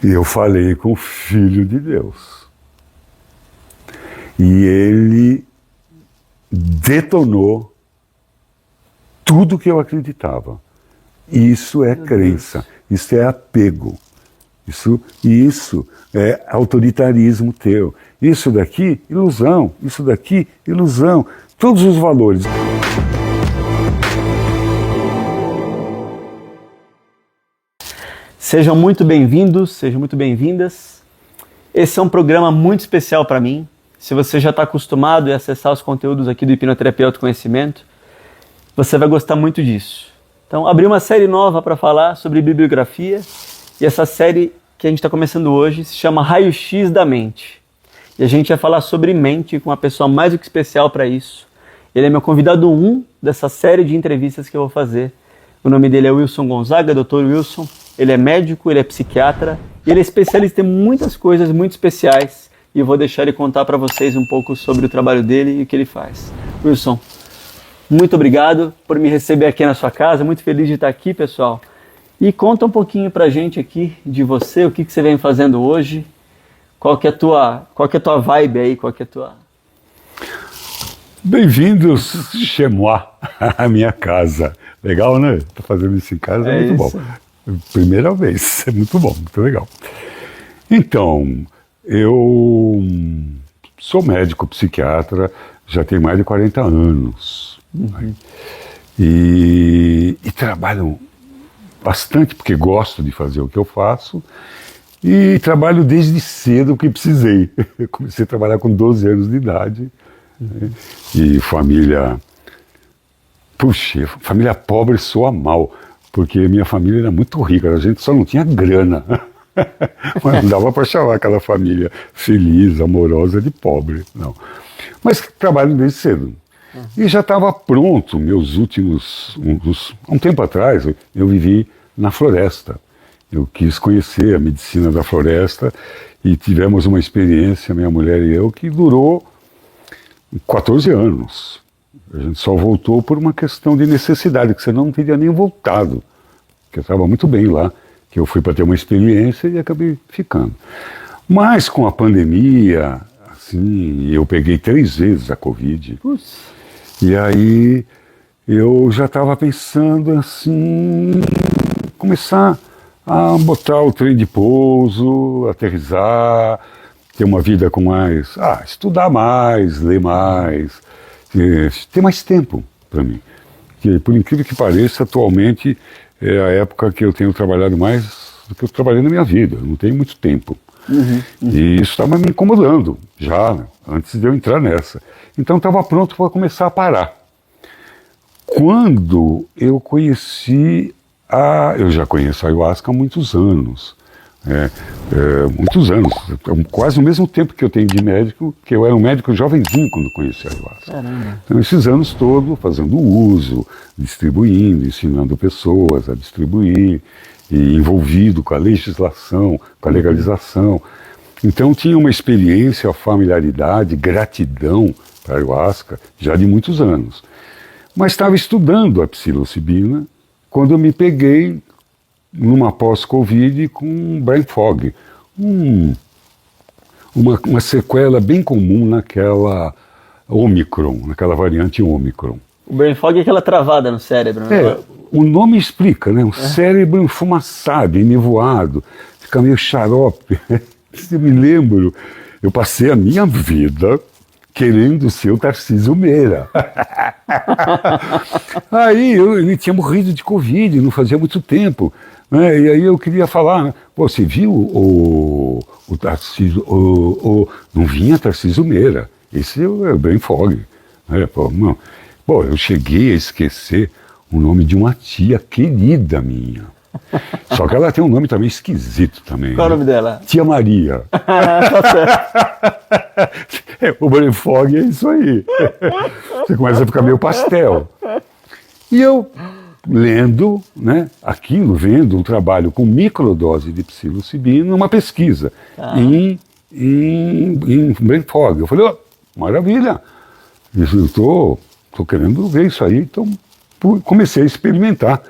E eu falei com o Filho de Deus. E ele detonou tudo que eu acreditava. Isso é crença, isso é apego, isso é autoritarismo teu. Isso daqui, ilusão, isso daqui, ilusão. Todos os valores. Sejam muito bem-vindos, sejam muito bem-vindas. Esse é um programa muito especial para mim. Se você já está acostumado a acessar os conteúdos aqui do Hipnoterapia Autoconhecimento, você vai gostar muito disso. Então, abri uma série nova para falar sobre bibliografia, e essa série que a gente está começando hoje se chama Raio-X da Mente. E a gente vai falar sobre mente com uma pessoa mais do que especial para isso. Ele é meu convidado 1 dessa série de entrevistas que eu vou fazer. O nome dele é Wilson Gonzaga, Dr. Wilson. Ele é médico, ele é psiquiatra, e ele é especialista em muitas coisas muito especiais. E eu vou deixar ele contar para vocês um pouco sobre o trabalho dele e o que ele faz. Wilson, muito obrigado por me receber aqui na sua casa, muito feliz de estar aqui, pessoal. E conta um pouquinho pra gente aqui de você, o que você vem fazendo hoje, qual que é a tua vibe aí, qual que é a tua... Bem-vindos, chez moi, à minha casa. Legal, né? Tô fazendo isso em casa, é muito bom. Primeira vez, é muito bom, muito legal. Então, eu sou médico psiquiatra, já tenho mais de 40 anos. Né? E trabalho bastante, porque gosto de fazer o que eu faço, e trabalho desde cedo que precisei. Eu comecei a trabalhar com 12 anos de idade, né? E família pobre soa mal, porque minha família era muito rica, a gente só não tinha grana. Mas não dava para chamar aquela família feliz, amorosa de pobre, não. Mas trabalho desde cedo. E já estava pronto, há um tempo atrás, eu vivi na floresta. Eu quis conhecer a medicina da floresta e tivemos uma experiência, minha mulher e eu, que durou 14 anos. A gente só voltou por uma questão de necessidade, que senão não teria nem voltado. Porque eu estava muito bem lá, que eu fui para ter uma experiência e acabei ficando. Mas com a pandemia, assim, eu peguei 3 vezes a Covid. E aí eu já estava pensando assim, começar a botar o trem de pouso, aterrissar, ter uma vida com mais, estudar mais, ler mais, ter mais tempo para mim. Que, por incrível que pareça, atualmente é a época que eu tenho trabalhado mais do que eu trabalhei na minha vida. Eu não tenho muito tempo. E isso estava me incomodando, já antes de eu entrar nessa. Então estava pronto para começar a parar. Quando eu conheci eu já conheço a ayahuasca há muitos anos. Muitos anos, quase o mesmo tempo que eu tenho de médico, que eu era um médico jovenzinho quando conheci a ayahuasca. Caramba. Então esses anos todos fazendo uso, distribuindo, ensinando pessoas a distribuir, e envolvido com a legislação, com a legalização. Então tinha uma experiência, familiaridade, gratidão para a ayahuasca já de muitos anos. Mas estava estudando a psilocibina quando eu me peguei numa pós-Covid com brain fog, uma sequela bem comum naquela Omicron, naquela variante Omicron. O brain fog é aquela travada no cérebro, né? O nome explica, né? Um cérebro enfumaçado, enevoado, fica meio xarope. Eu me lembro, eu passei a minha vida querendo ser o Tarcísio Meira. Aí ele tinha morrido de Covid, não fazia muito tempo, né? E aí eu queria falar, né? Pô, você viu o Tarcísio, não vinha Tarcísio Meira, esse é o brain fog. Né? Pô, eu cheguei a esquecer o nome de uma tia querida minha. Só que ela tem um nome também esquisito também. Qual é o nome dela? Tia Maria. Tá certo. O brain fog é isso aí. Você começa a ficar meio pastel. E eu lendo, né, aquilo, vendo um trabalho com microdose de psilocibina, uma pesquisa em brain fog. Eu falei, maravilha, eu tô querendo ver isso aí, então comecei a experimentar.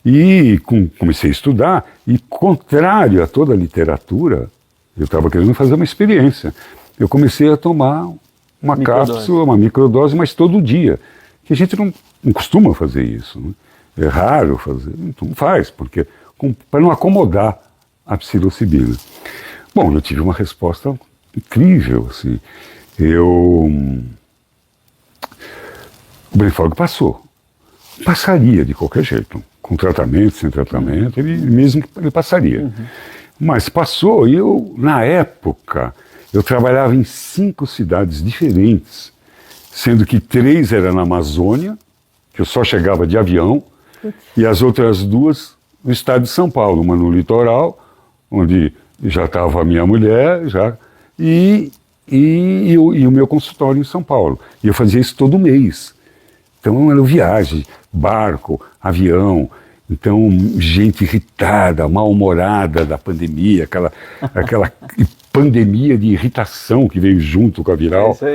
E comecei a estudar, e contrário a toda a literatura, eu estava querendo fazer uma experiência. Eu comecei a tomar uma cápsula, uma microdose, mas todo dia. Que a gente não costuma fazer isso, né? É raro fazer, então faz, porque para não acomodar a psilocibina. Bom, eu tive uma resposta incrível, assim. O Brenfalg passou. Passaria de qualquer jeito, com tratamento, sem tratamento, ele passaria. Mas passou, e eu, na época, eu trabalhava em 5 cidades diferentes, sendo que 3 eram na Amazônia, que eu só chegava de avião, e as outras 2 no estado de São Paulo, uma no litoral, onde já estava a minha mulher, e o meu consultório em São Paulo. E eu fazia isso todo mês. Então era viagem, barco, avião, então gente irritada, mal-humorada da pandemia, aquela pandemia de irritação que veio junto com a viral. É isso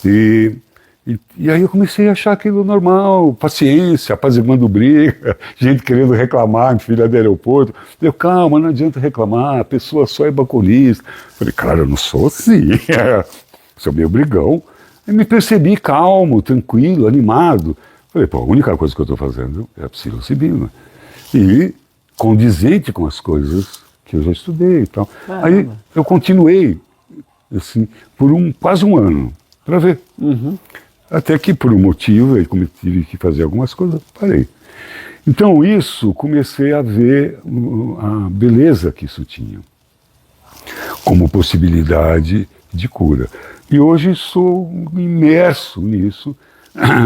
aí. E aí eu comecei a achar aquilo normal, paciência, apaziguando briga, gente querendo reclamar, filha do aeroporto. Eu, calma, não adianta reclamar, a pessoa só é balconista. Falei, claro, eu não sou assim, sou meio brigão. E me percebi calmo, tranquilo, animado. Falei, pô, a única coisa que eu estou fazendo é a psilocibina. E condizente com as coisas que eu já estudei e tal. Aí eu continuei, assim, por quase um ano, para ver. Até que, por um motivo, aí como eu tive que fazer algumas coisas, parei. Então, comecei a ver a beleza que isso tinha, como possibilidade de cura. E hoje sou imerso nisso,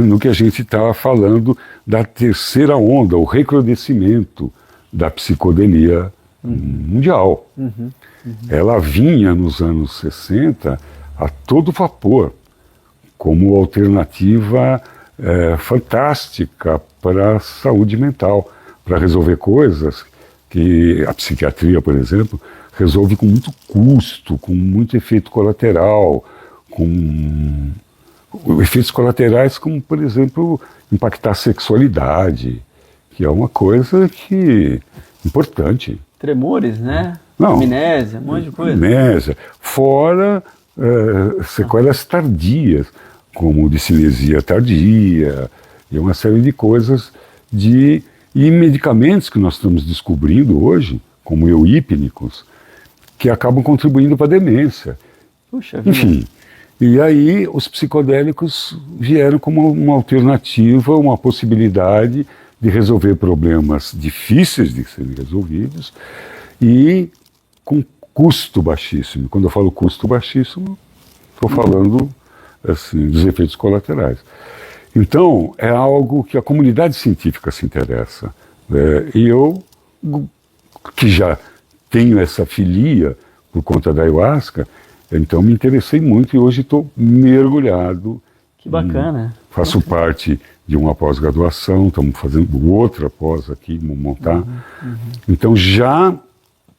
no que a gente estava falando da terceira onda, o recrudescimento da psicodelia mundial. Ela vinha nos anos 60 a todo vapor, como alternativa fantástica para a saúde mental, para resolver coisas que a psiquiatria, por exemplo, resolve com muito custo, com muito efeito colateral, com efeitos colaterais como, por exemplo, impactar a sexualidade, que é uma coisa importante. Tremores, né? Não. Amnésia, um monte de coisa. Amnésia. Fora sequelas tardias, como discinesia tardia, e uma série de coisas, e medicamentos que nós estamos descobrindo hoje, como euípnicos, que acabam contribuindo para a demência. Puxa vida. Enfim, e aí os psicodélicos vieram como uma alternativa, uma possibilidade de resolver problemas difíceis de serem resolvidos e com custo baixíssimo. Quando eu falo custo baixíssimo, estou falando assim, dos efeitos colaterais. Então, é algo que a comunidade científica se interessa. E eu, que já tenho essa filia por conta da ayahuasca, então me interessei muito e hoje estou mergulhado. Que bacana. Faço parte de uma pós-graduação, estamos fazendo outra pós aqui, montar. Então, já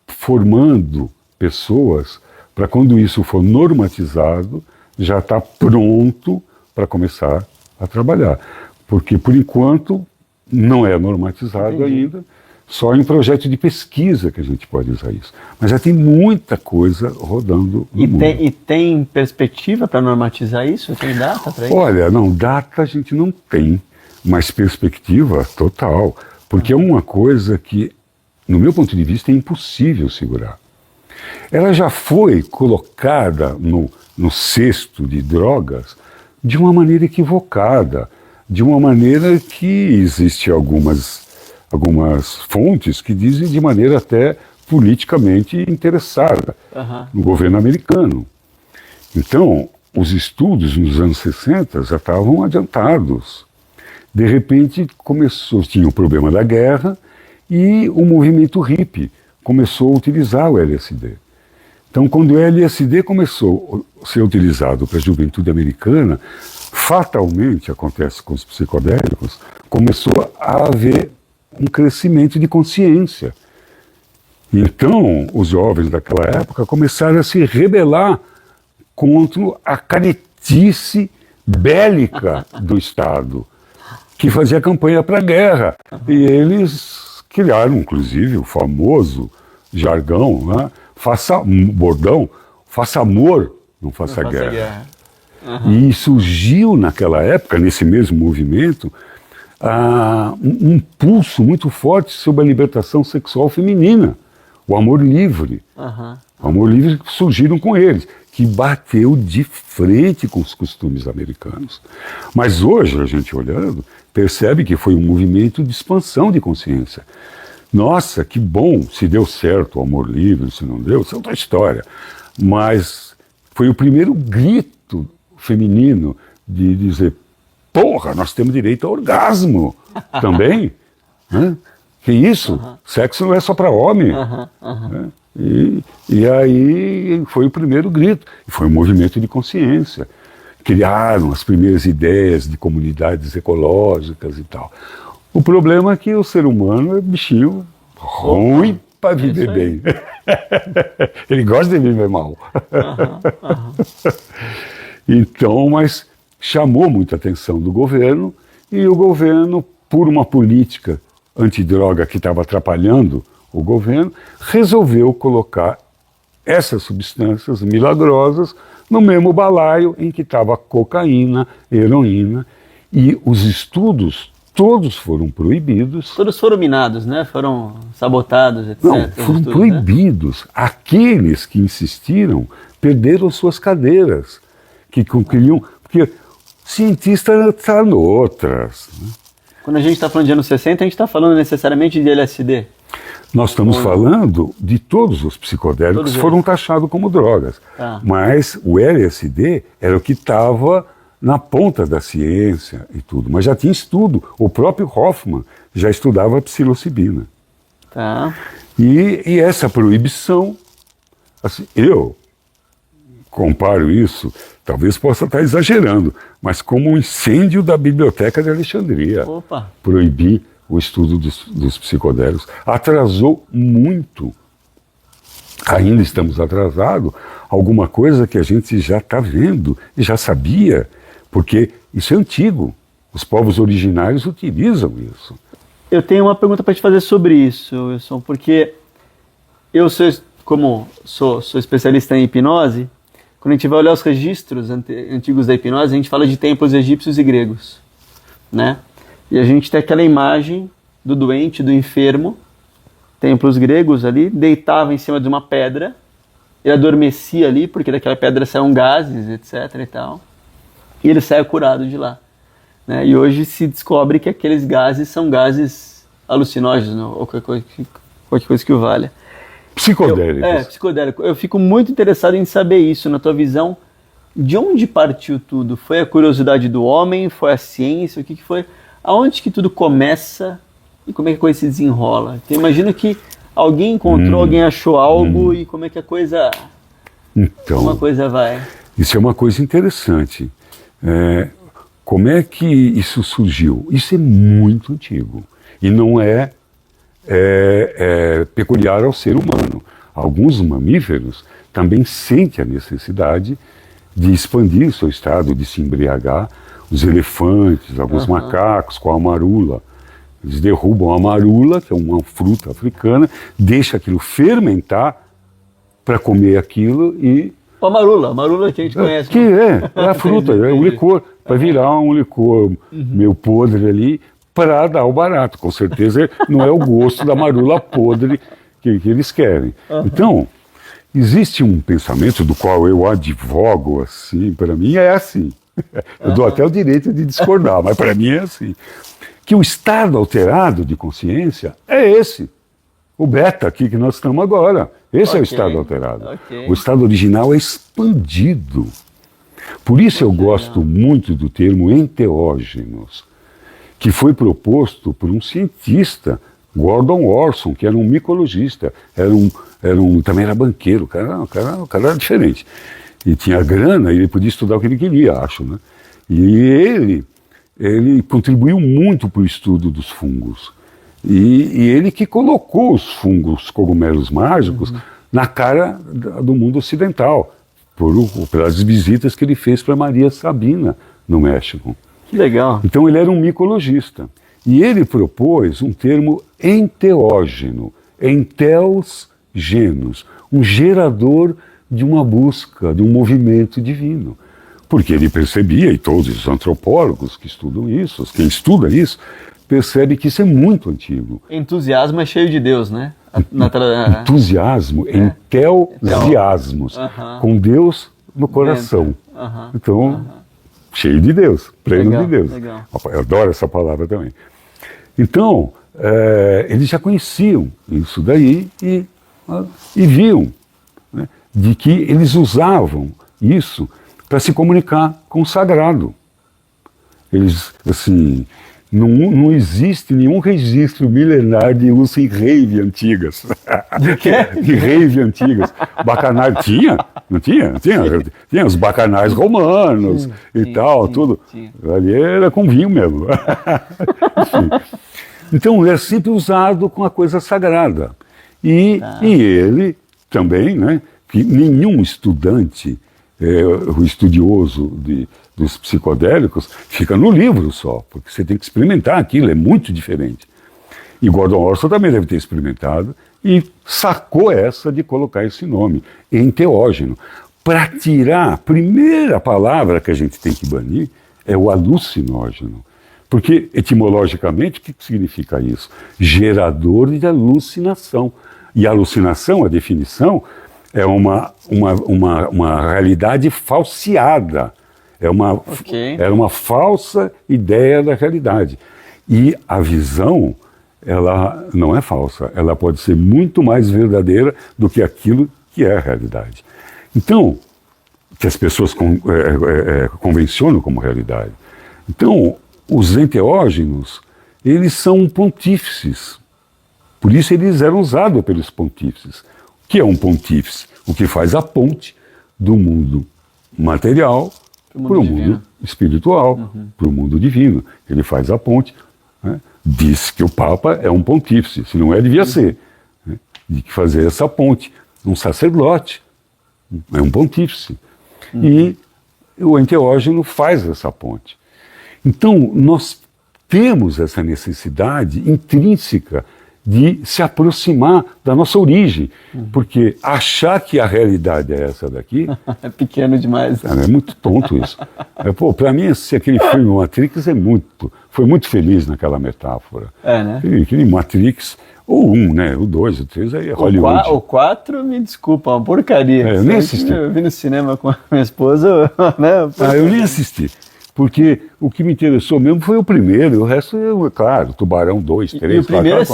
formando pessoas para quando isso for normatizado, já está pronto para começar a trabalhar. Porque, por enquanto, não é normatizado ainda, só em projeto de pesquisa que a gente pode usar isso. Mas já tem muita coisa rodando no mundo. E tem perspectiva para normatizar isso? Tem data para isso? Olha, não, data a gente não tem, mas perspectiva total. Porque é uma coisa que, no meu ponto de vista, é impossível segurar. Ela já foi colocada no cesto de drogas de uma maneira equivocada, de uma maneira que existe algumas fontes que dizem de maneira até politicamente interessada no governo americano. Então, os estudos nos anos 60 já estavam adiantados. De repente, tinha o problema da guerra e o movimento hippie começou a utilizar o LSD. Então, quando o LSD começou a ser utilizado para a juventude americana, fatalmente, acontece com os psicodélicos, começou a haver um crescimento de consciência. Então, os jovens daquela época começaram a se rebelar contra a canetice bélica do Estado, que fazia campanha para a guerra. E eles criaram, inclusive, o famoso jargão, né? Bordão, faça amor, não faça guerra. E surgiu naquela época, nesse mesmo movimento, um pulso muito forte sobre a libertação sexual feminina, o amor livre. O amor livre que surgiram com eles, que bateu de frente com os costumes americanos. Mas hoje, a gente olhando, percebe que foi um movimento de expansão de consciência. Nossa, que bom, se deu certo o amor livre, se não deu, isso é outra história. Mas foi o primeiro grito feminino de dizer, porra, nós temos direito ao orgasmo também. Né? Que isso? Sexo não é só para homem. Né? E aí foi o primeiro grito. E foi um movimento de consciência. Criaram as primeiras ideias de comunidades ecológicas e tal. O problema é que o ser humano é bichinho ruim para viver bem. Ele gosta de viver mal. Então, mas chamou muita atenção do governo, e o governo, por uma política antidroga que estava atrapalhando o governo, resolveu colocar essas substâncias milagrosas no mesmo balaio em que estava cocaína, heroína, e os estudos todos foram proibidos. Todos foram minados, né? Foram sabotados, etc. Não, foram proibidos. Né? Aqueles que insistiram perderam suas cadeiras, que queriam, porque cientista está noutras. Né? Quando a gente está falando de anos 60, a gente está falando necessariamente de LSD? Nós estamos falando de todos os psicodélicos que foram taxados como drogas. Mas o LSD era o que estava na ponta da ciência e tudo. Mas já tinha estudo. O próprio Hoffman já estudava a psilocibina. E essa proibição, assim, eu comparo isso, talvez possa estar exagerando, mas como um incêndio da Biblioteca de Alexandria. Proibir o estudo dos psicodélicos. Atrasou muito. Ainda estamos atrasados. Alguma coisa que a gente já está vendo e já sabia, porque isso é antigo. Os povos originários utilizam isso. Eu tenho uma pergunta para te fazer sobre isso, Wilson, porque eu sou especialista em hipnose. Quando a gente vai olhar os registros antigos da hipnose, a gente fala de templos egípcios e gregos, né? E a gente tem aquela imagem do doente, do enfermo, templos gregos ali, deitava em cima de uma pedra, ele adormecia ali, porque daquela pedra saíam gases, etc. e tal, e ele saia curado de lá. Né? E hoje se descobre que aqueles gases são gases alucinógenos, ou qualquer coisa que o valha. Psicodélicos. Psicodélico. Eu fico muito interessado em saber isso, na tua visão. De onde partiu tudo? Foi a curiosidade do homem? Foi a ciência? O que foi? Aonde que tudo começa e como é que a coisa se desenrola? Então, imagina que alguém encontrou, alguém achou algo e como é que a coisa... Então, uma coisa vai... Isso é uma coisa interessante. Como é que isso surgiu? Isso é muito antigo e não é peculiar ao ser humano. Alguns mamíferos também sentem a necessidade de expandir seu estado, de se embriagar. Os elefantes, alguns macacos com a marula. Eles derrubam a marula, que é uma fruta africana, deixam aquilo fermentar para comer aquilo e... A marula que a gente conhece. Que é a fruta, é o licor, para virar um licor meio podre ali, para dar o barato. Com certeza não é o gosto da marula podre que eles querem. Então, existe um pensamento do qual eu advogo, assim, para mim é assim. Eu dou até o direito de discordar, mas para mim é assim. Que o estado alterado de consciência é esse. O beta aqui que nós estamos agora. Esse é o estado alterado. O estado original é expandido. Por isso eu gosto muito do termo enteógenos, que foi proposto por um cientista, Gordon Orson, que era um micologista, também era banqueiro, o cara era diferente. E tinha grana, e ele podia estudar o que ele queria, acho, né? E ele contribuiu muito para o estudo dos fungos. E ele que colocou os fungos, cogumelos mágicos, na cara do mundo ocidental, pelas visitas que ele fez para Maria Sabina, no México. Que legal. Então ele era um micologista. E ele propôs um termo enteógeno, enteos genos, um gerador de uma busca, de um movimento divino. Porque ele percebia, e todos os antropólogos que estudam isso, quem estuda isso, percebe que isso é muito antigo. Entusiasmo é cheio de Deus, né? Entusiasmo, entelsiasmos, com Deus no coração. Então, cheio de Deus, pleno de Deus. Legal. Eu adoro essa palavra também. Então, eles já conheciam isso daí e viam, né, de que eles usavam isso para se comunicar com o sagrado. Eles, assim, não existe nenhum registro milenar de uso em rave antigas. De rave antigas. Bacanais, não tinha? Tinha os bacanais romanos e tal, tudo. Tinha. Ali era com vinho mesmo. Enfim. Então, era sempre usado com a coisa sagrada. E ele também, né, que nenhum estudante, o estudioso dos psicodélicos, fica no livro só, porque você tem que experimentar aquilo, é muito diferente. E Gordon Orson também deve ter experimentado e sacou essa de colocar esse nome, enteógeno, para tirar, a primeira palavra que a gente tem que banir é o alucinógeno. Porque, etimologicamente, o que significa isso? Gerador de alucinação. E alucinação, a definição, é uma realidade falseada. É uma falsa ideia da realidade. E a visão, ela não é falsa. Ela pode ser muito mais verdadeira do que aquilo que é a realidade. Então, que as pessoas convencionam como realidade. Então, os enteógenos, eles são pontífices. Por isso eles eram usados pelos pontífices. O que é um pontífice? O que faz a ponte do mundo material para o mundo espiritual, para o mundo divino. Ele faz a ponte. Né? Diz que o Papa é um pontífice. Se não é, devia ser. Né? De que fazer essa ponte. Um sacerdote é um pontífice. E o enteógeno faz essa ponte. Então, nós temos essa necessidade intrínseca de se aproximar da nossa origem, porque achar que a realidade é essa daqui... É pequeno demais. É muito tonto isso. Para mim, aquele filme Matrix foi muito feliz naquela metáfora. Né? Aquele Matrix, ou né? O 2, o 3, aí é Hollywood. O 4, me desculpa, uma porcaria. Eu nem assisti. Eu vi no cinema com a minha esposa, né? Eu nem assisti. Porque o que me interessou mesmo foi o primeiro, e o resto, claro, Tubarão 2, 3, e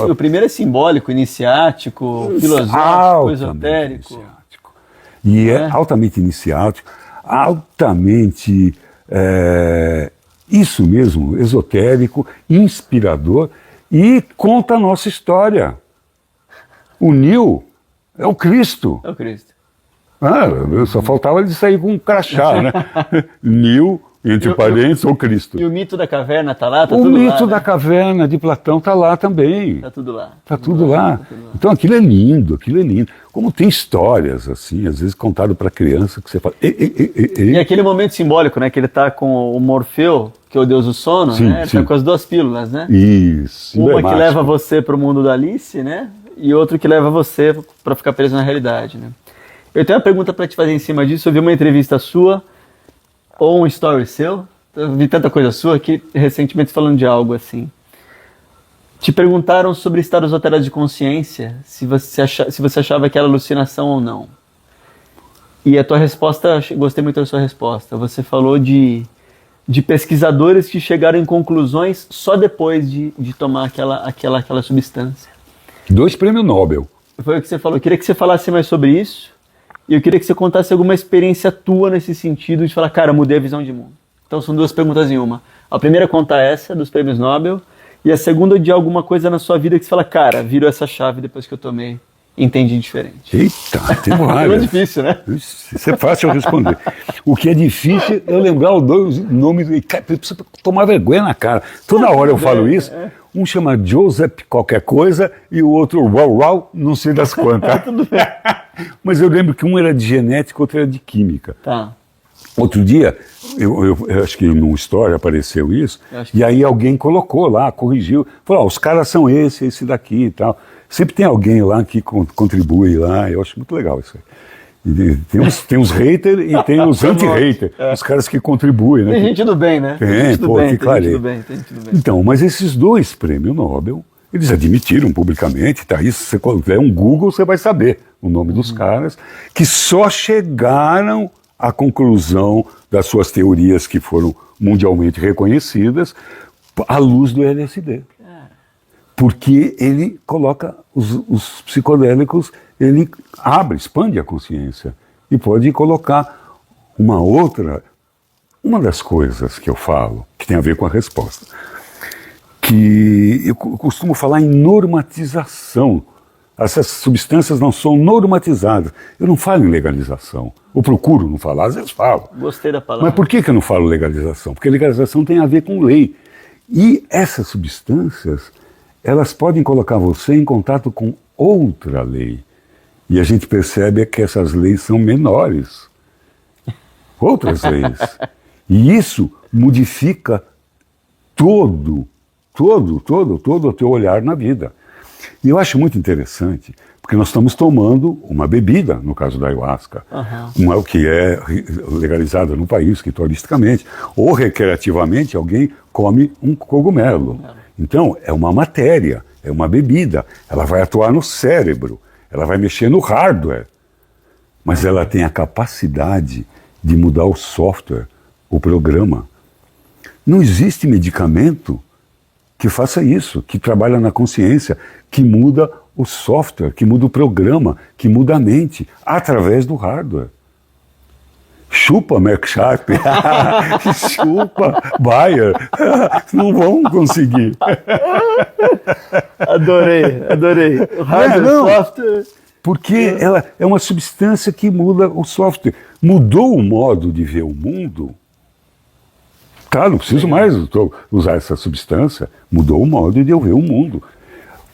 o primeiro é simbólico, iniciático, filosófico, esotérico. Iniciático. E é altamente iniciático, altamente, isso mesmo, esotérico, inspirador, e conta a nossa história. O Neo é o Cristo. É o Cristo. Só faltava ele sair com um crachá, né? Neo, entre parênteses, ou Cristo. E o mito da caverna está lá? O mito da caverna de Platão está lá também. Está tudo lá. Está tudo lá. Então aquilo é lindo, Como tem histórias, assim, às vezes contado para criança, que você fala... E aquele momento simbólico, né? Que ele está com o Morfeu, que é o deus do sono, sim, né? Ele está com as duas pílulas, né? Isso. Uma que leva você para o mundo da Alice, né? E outro que leva você para ficar preso na realidade, né? Eu tenho uma pergunta para te fazer em cima disso. Eu vi uma entrevista sua, ou um story seu, eu vi tanta coisa sua aqui, recentemente falando de algo assim. Te perguntaram sobre estados alterados de consciência, se você achava que era alucinação ou não. E a tua resposta, gostei muito da sua resposta. Você falou de pesquisadores que chegaram em conclusões só depois de tomar aquela substância. 2 prêmios Nobel. Foi o que você falou. Eu queria que você falasse mais sobre isso. E eu queria que você contasse alguma experiência tua nesse sentido de falar, cara, mudei a visão de mundo. Então são 2 perguntas em uma. A primeira conta essa, dos prêmios Nobel, e a segunda de alguma coisa na sua vida que você fala, cara, virou essa chave depois que eu tomei, entendi diferente. Eita, tem várias. É difícil, né? Isso é fácil eu responder. O que é difícil é eu lembrar os 2 nomes, precisa tomar vergonha na cara. Toda hora eu falo isso. Um chama Joseph qualquer coisa e o outro Rau, não sei das quantas. Tudo bem. Mas eu lembro que um era de genética, outro era de química. Tá. Outro dia, eu acho que num story apareceu isso, Acho que e aí alguém colocou lá, corrigiu, falou, os caras são esse daqui e tal. Sempre tem alguém lá que contribui lá, eu acho muito legal isso aí. E tem uns haters e tem os anti-haters, os caras que contribuem, né? Tem gente do bem, né? Tem, gente do pô, bem, que tem clareza. gente do bem, tem gente do bem. Então, mas esses dois prêmios Nobel, eles admitiram publicamente, tá? Isso, se você tiver um Google, você vai saber o nome dos caras, que só chegaram à conclusão das suas teorias que foram mundialmente reconhecidas à luz do LSD. Porque ele coloca os psicodélicos, ele abre, expande a consciência e pode colocar uma das coisas que eu falo, que tem a ver com a resposta, que eu costumo falar em normatização. Essas substâncias não são normatizadas. Eu não falo em legalização. Eu procuro não falar, às vezes falo. Gostei da palavra. Mas por que eu não falo legalização? Porque legalização tem a ver com lei. E essas substâncias, elas podem colocar você em contato com outra lei. E a gente percebe que essas leis são menores. Outras leis. E isso modifica todo o teu olhar na vida. E eu acho muito interessante, porque nós estamos tomando uma bebida, no caso da ayahuasca, uma que é legalizada no país, que turisticamente, ou recreativamente alguém come um cogumelo. Então, é uma matéria, é uma bebida, ela vai atuar no cérebro, ela vai mexer no hardware, mas ela tem a capacidade de mudar o software, o programa. Não existe medicamento que faça isso, que trabalha na consciência, que muda o software, que muda o programa, que muda a mente, através do hardware. Chupa Merck Sharp, chupa Bayer, não vão conseguir. Adorei. O hardware, não. software... Porque ela é uma substância que muda o software. Mudou o modo de ver o mundo. Tá, não preciso mais usar essa substância. Mudou o modo de eu ver o mundo.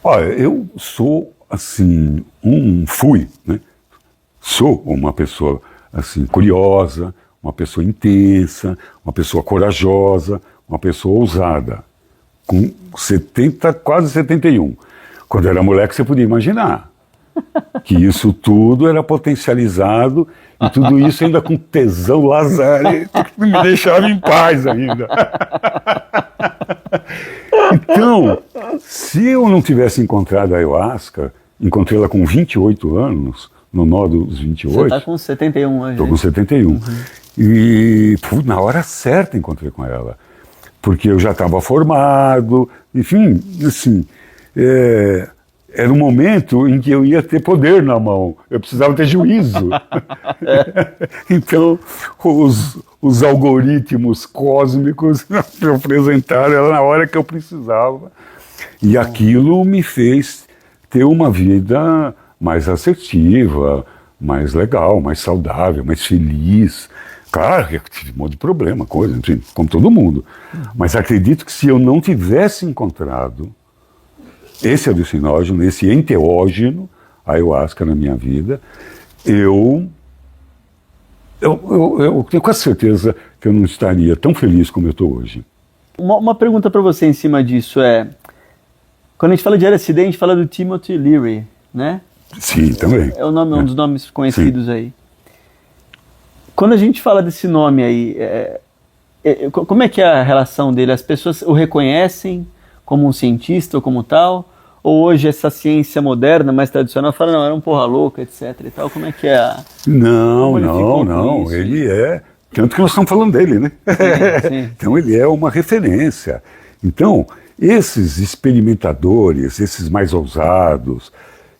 Olha, eu sou, assim, fui, né? Sou uma pessoa, assim, curiosa, uma pessoa intensa, uma pessoa corajosa, uma pessoa ousada. Com 70, quase 71. Quando eu era moleque, você podia imaginar que isso tudo era potencializado e tudo isso ainda com tesão lazare, que me deixava em paz ainda. Então, se eu não tivesse encontrado a ayahuasca, encontrei ela com 28 anos, no nó dos 28. Você está com 71 hoje. Estou com 71. E na hora certa encontrei com ela. Porque eu já estava formado, enfim, assim, era um momento em que eu ia ter poder na mão, eu precisava ter juízo. Então, os algoritmos cósmicos me apresentaram ela na hora que eu precisava. E aquilo me fez ter uma vida mais assertiva, mais legal, mais saudável, mais feliz. Claro que eu tive um monte de problema, coisa, enfim, como todo mundo. Mas acredito que se eu não tivesse encontrado esse alucinógeno, esse enteógeno, a ayahuasca na minha vida, eu tenho quase certeza que eu não estaria tão feliz como eu estou hoje. Uma pergunta para você em cima disso é, quando a gente fala de LSD, a gente fala do Timothy Leary, né? Sim, também. É um dos nomes conhecidos. Sim. Aí. Quando a gente fala desse nome aí, como é que é a relação dele? As pessoas o reconhecem como um cientista ou como tal? Ou hoje essa ciência moderna, mais tradicional, fala, não, era um porra louca, etc e tal? Como é que é a... Não, isso? Ele é... Tanto que nós estamos falando dele, né? Sim. Então ele é uma referência. Então, esses experimentadores, esses mais ousados,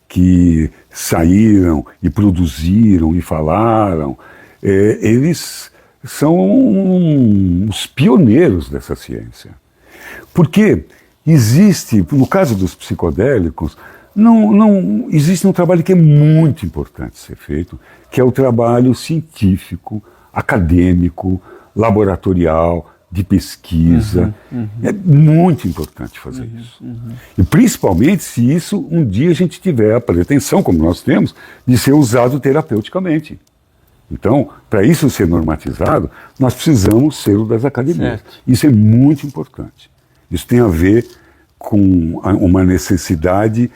que saíram e produziram e falaram, eles são os pioneiros dessa ciência. Porque existe, no caso dos psicodélicos, não existe um trabalho que é muito importante ser feito, que é o trabalho científico, acadêmico, laboratorial, de pesquisa. É muito importante fazer isso. E principalmente se isso um dia a gente tiver a pretensão, como nós temos, de ser usado terapeuticamente. Então, para isso ser normatizado, nós precisamos selo das academias. Certo. Isso é muito importante. Isso tem a ver com uma necessidade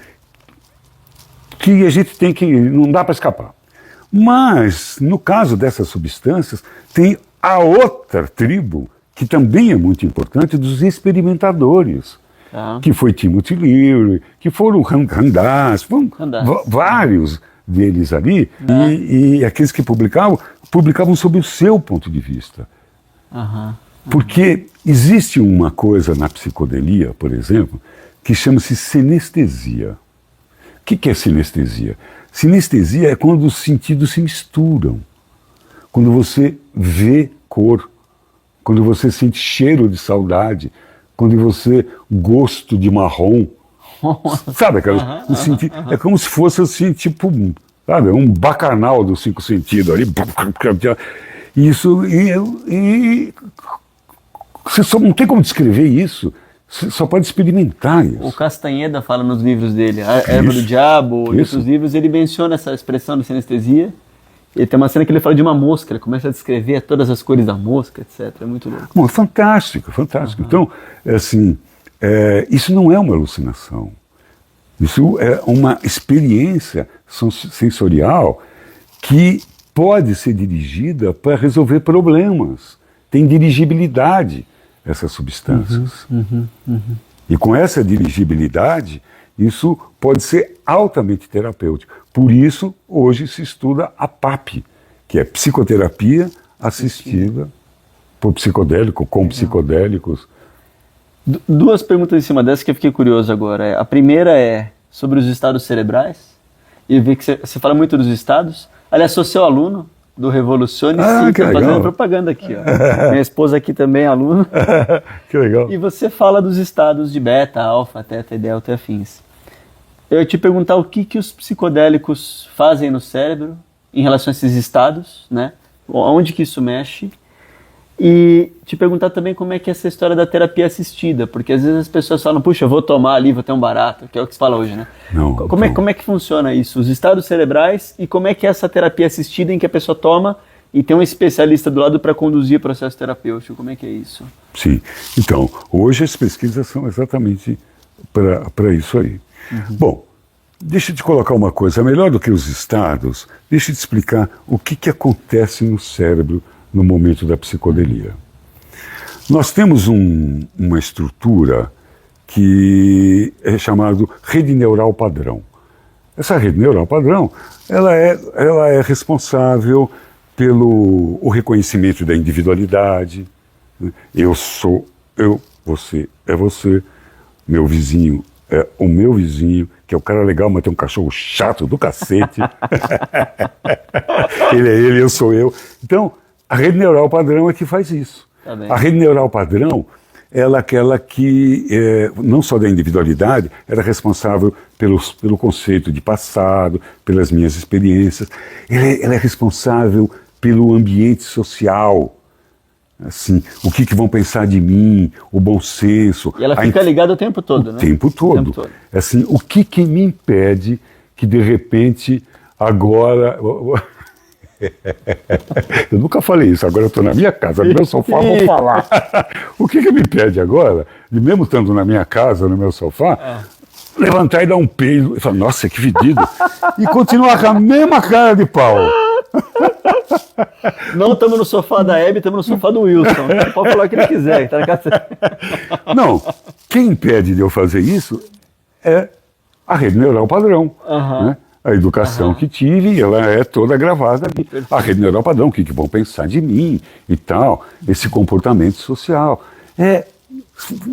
que a gente tem que, não dá para escapar. Mas, no caso dessas substâncias, tem a outra tribo, que também é muito importante, dos experimentadores, que foi Timothy Leary, que foram Randaz, vários deles ali, e aqueles que publicavam sob o seu ponto de vista. Porque existe uma coisa na psicodelia, por exemplo, que chama-se sinestesia. O que é sinestesia? Sinestesia é quando os sentidos se misturam. Quando você vê cor, quando você sente cheiro de saudade, quando você gosto de marrom. Sabe aquela? É como se fosse assim, tipo, sabe, um bacanal dos 5 sentidos ali. Isso, e você só não tem como descrever isso. Você só pode experimentar isso. O Castanheda fala nos livros dele, A Erva do Diabo, e outros livros, ele menciona essa expressão de sinestesia. E tem uma cena que ele fala de uma mosca, ele começa a descrever todas as cores da mosca, etc. É muito louco. Bom, fantástico, fantástico. Então, assim, isso não é uma alucinação. Isso é uma experiência sensorial que pode ser dirigida para resolver problemas. Tem dirigibilidade essas substâncias. E com essa dirigibilidade, isso pode ser altamente terapêutico. Por isso, hoje se estuda a PAP, que é psicoterapia assistida por psicodélico, com psicodélicos. 2 perguntas em cima dessa que eu fiquei curioso agora. A primeira é sobre os estados cerebrais. E eu vi que você fala muito dos estados. Aliás, sou seu aluno do Revolucione, sim, tô fazendo propaganda aqui. Ó. Minha esposa aqui também é aluno. Que legal. E você fala dos estados de beta, alfa, teta, delta e afins. Eu ia te perguntar o que os psicodélicos fazem no cérebro em relação a esses estados, né? Onde que isso mexe? E te perguntar também como é que é essa história da terapia assistida, porque às vezes as pessoas falam, puxa, eu vou tomar ali, vou ter um barato, que é o que se fala hoje, né? Não, como é que funciona isso? Os estados cerebrais e como é que é essa terapia assistida em que a pessoa toma e tem um especialista do lado para conduzir o processo terapêutico, como é que é isso? Sim, então, hoje as pesquisas são exatamente para isso aí. Bom, deixa eu te colocar uma coisa, melhor do que os estados, deixa eu te explicar o que acontece no cérebro no momento da psicodelia. Nós temos uma estrutura que é chamada rede neural padrão. Essa rede neural padrão, ela é responsável pelo reconhecimento da individualidade. Eu sou eu, você é você, meu vizinho é o meu vizinho, que é o cara legal, mas tem um cachorro chato do cacete. Ele é ele, eu sou eu. Então, a rede neural padrão é que faz isso. Tá bem. A rede neural padrão, ela é aquela que, não só da individualidade, era responsável pelo conceito de passado, pelas minhas experiências. Ela é responsável pelo ambiente social. Assim, o que vão pensar de mim, o bom senso. E ela fica ligada o tempo todo, né? O tempo todo. Assim, o que me impede que, de repente, agora... Eu nunca falei isso, agora eu estou na minha casa, no meu sofá, vou falar. O que me impede agora, de mesmo estando na minha casa, no meu sofá, levantar e dar um peido e falar, nossa, que fedido, e continuar com a mesma cara de pau. Não estamos no sofá da Hebe, estamos no sofá do Wilson. Pode falar o que ele quiser. Tá na casa... Não, quem impede de eu fazer isso é a rede neural padrão. Né? A educação que tive, ela é toda gravada ali. A rede neural padrão, o que vão pensar de mim e tal, esse comportamento social.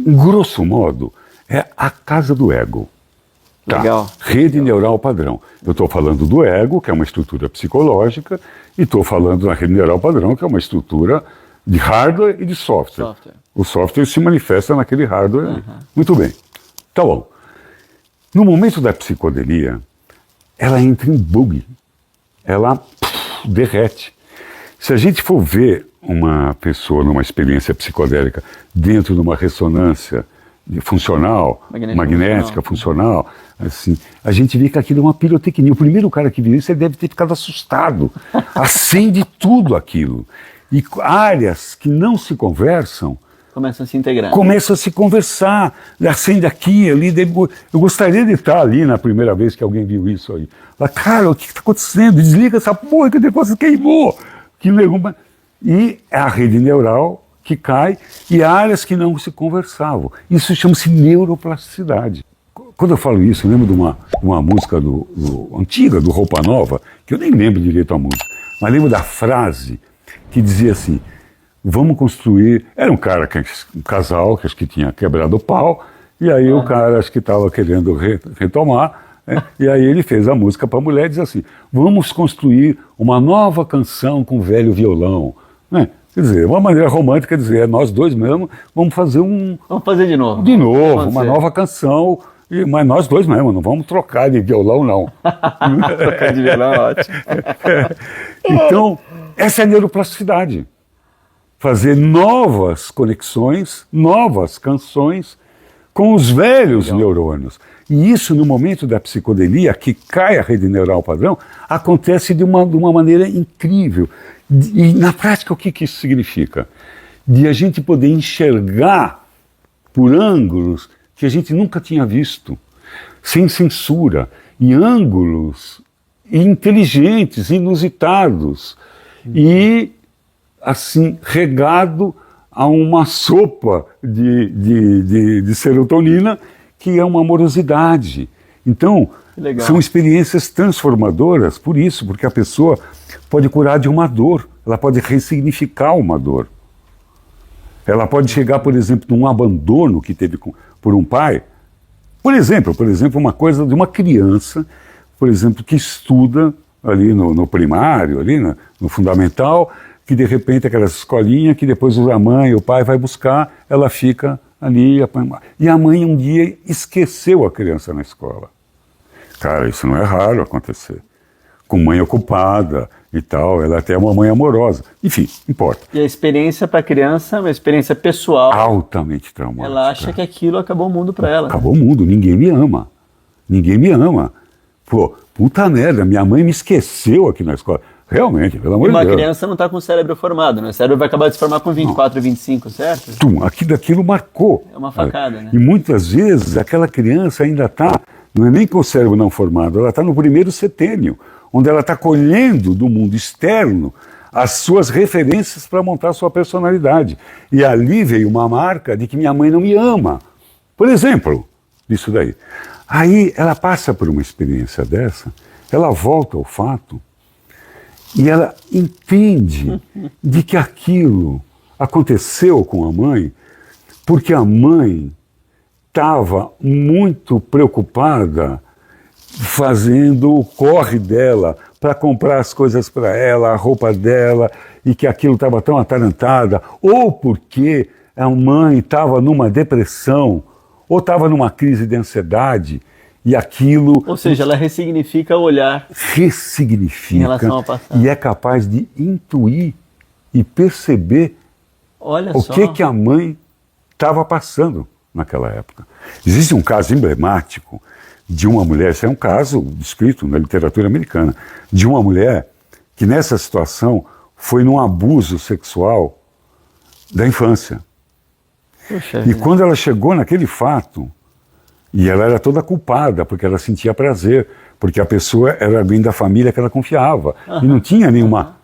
Grosso modo, é a casa do ego. Tá. Legal. Rede neural padrão. Eu estou falando do ego, que é uma estrutura psicológica, e estou falando da rede neural padrão, que é uma estrutura de hardware e de software. O software se manifesta naquele hardware ali. Muito bem. Tá bom. No momento da psicodelia, ela entra em bug. Ela derrete. Se a gente for ver uma pessoa numa experiência psicodélica dentro de uma ressonância funcional, magnética, funcional, assim, a gente vê que aquilo é uma pirotecnia. O primeiro cara que viu isso, ele deve ter ficado assustado. acende tudo aquilo. E áreas que não se conversam Começam a se integrar. começam a se conversar, acende aqui, ali. Eu gostaria de estar ali na primeira vez que alguém viu isso aí. Fala, cara, o que está acontecendo? Desliga essa porra que o negócio queimou. Que legal. E é a rede neural que cai e áreas que não se conversavam. Isso chama-se neuroplasticidade. Quando eu falo isso, eu lembro de uma música antiga, do Roupa Nova, que eu nem lembro direito a música, mas lembro da frase que dizia assim, vamos construir... Era um casal que acho que tinha quebrado o pau, e aí o cara acho que estava querendo retomar, né? E aí ele fez a música para a mulher e diz assim, vamos construir uma nova canção com velho violão, né? Quer dizer, uma maneira romântica de dizer, nós dois mesmo, vamos fazer Vamos fazer de novo. de novo, uma nova canção, mas nós dois mesmo, não vamos trocar de violão, não. Trocar de violão, ótimo. Então, essa é a neuroplasticidade. Fazer novas conexões, novas canções com os velhos neurônios. E isso, no momento da psicodelia, que cai a rede neural padrão, acontece de uma maneira incrível. E na prática, o que isso significa? De a gente poder enxergar por ângulos que a gente nunca tinha visto, sem censura, e ângulos inteligentes, inusitados, e assim, regado a uma sopa de serotonina, que é uma amorosidade. Então, são experiências transformadoras, por isso, porque a pessoa pode curar de uma dor, ela pode ressignificar uma dor. Ela pode chegar, por exemplo, num abandono que teve por um pai. Por exemplo, uma coisa de uma criança, por exemplo, que estuda ali no primário, ali no fundamental, que de repente aquelas escolinhas que depois a mãe, o pai vai buscar, ela fica ali. E a mãe um dia esqueceu a criança na escola. Cara, isso não é raro acontecer. Com mãe ocupada e tal, ela até é uma mãe amorosa. Enfim, importa. E a experiência para a criança é uma experiência pessoal. Altamente traumática. Ela acha que aquilo acabou o mundo para ela. Acabou o mundo, ninguém me ama. Ninguém me ama. Pô, puta merda, minha mãe me esqueceu aqui na escola. Realmente, pelo amor de Deus. Uma criança não está com o cérebro formado, né? O cérebro vai acabar de se formar com 24, 25, certo? Daquilo marcou. É uma facada, né? E muitas vezes aquela criança ainda está, não é nem com o cérebro não formado, ela está no primeiro setênio, onde ela está colhendo do mundo externo as suas referências para montar a sua personalidade. E ali veio uma marca de que minha mãe não me ama. Por exemplo, isso daí. Aí ela passa por uma experiência dessa, ela volta ao fato e ela entende de que aquilo aconteceu com a mãe porque a mãe estava muito preocupada fazendo o corre dela para comprar as coisas para ela, a roupa dela, e que aquilo estava tão atarantada, ou porque a mãe estava numa depressão, ou estava numa crise de ansiedade, e aquilo... Ou seja, ela ressignifica o olhar. Ressignifica. Em relação ao passado. E é capaz de intuir e perceber o que a mãe estava passando naquela época. Existe um caso emblemático de uma mulher, esse é um caso descrito na literatura americana, de uma mulher que nessa situação foi num abuso sexual da infância. Puxa, e quando ela chegou naquele fato, e ela era toda culpada, porque ela sentia prazer, porque a pessoa era alguém da família que ela confiava, e não tinha nenhuma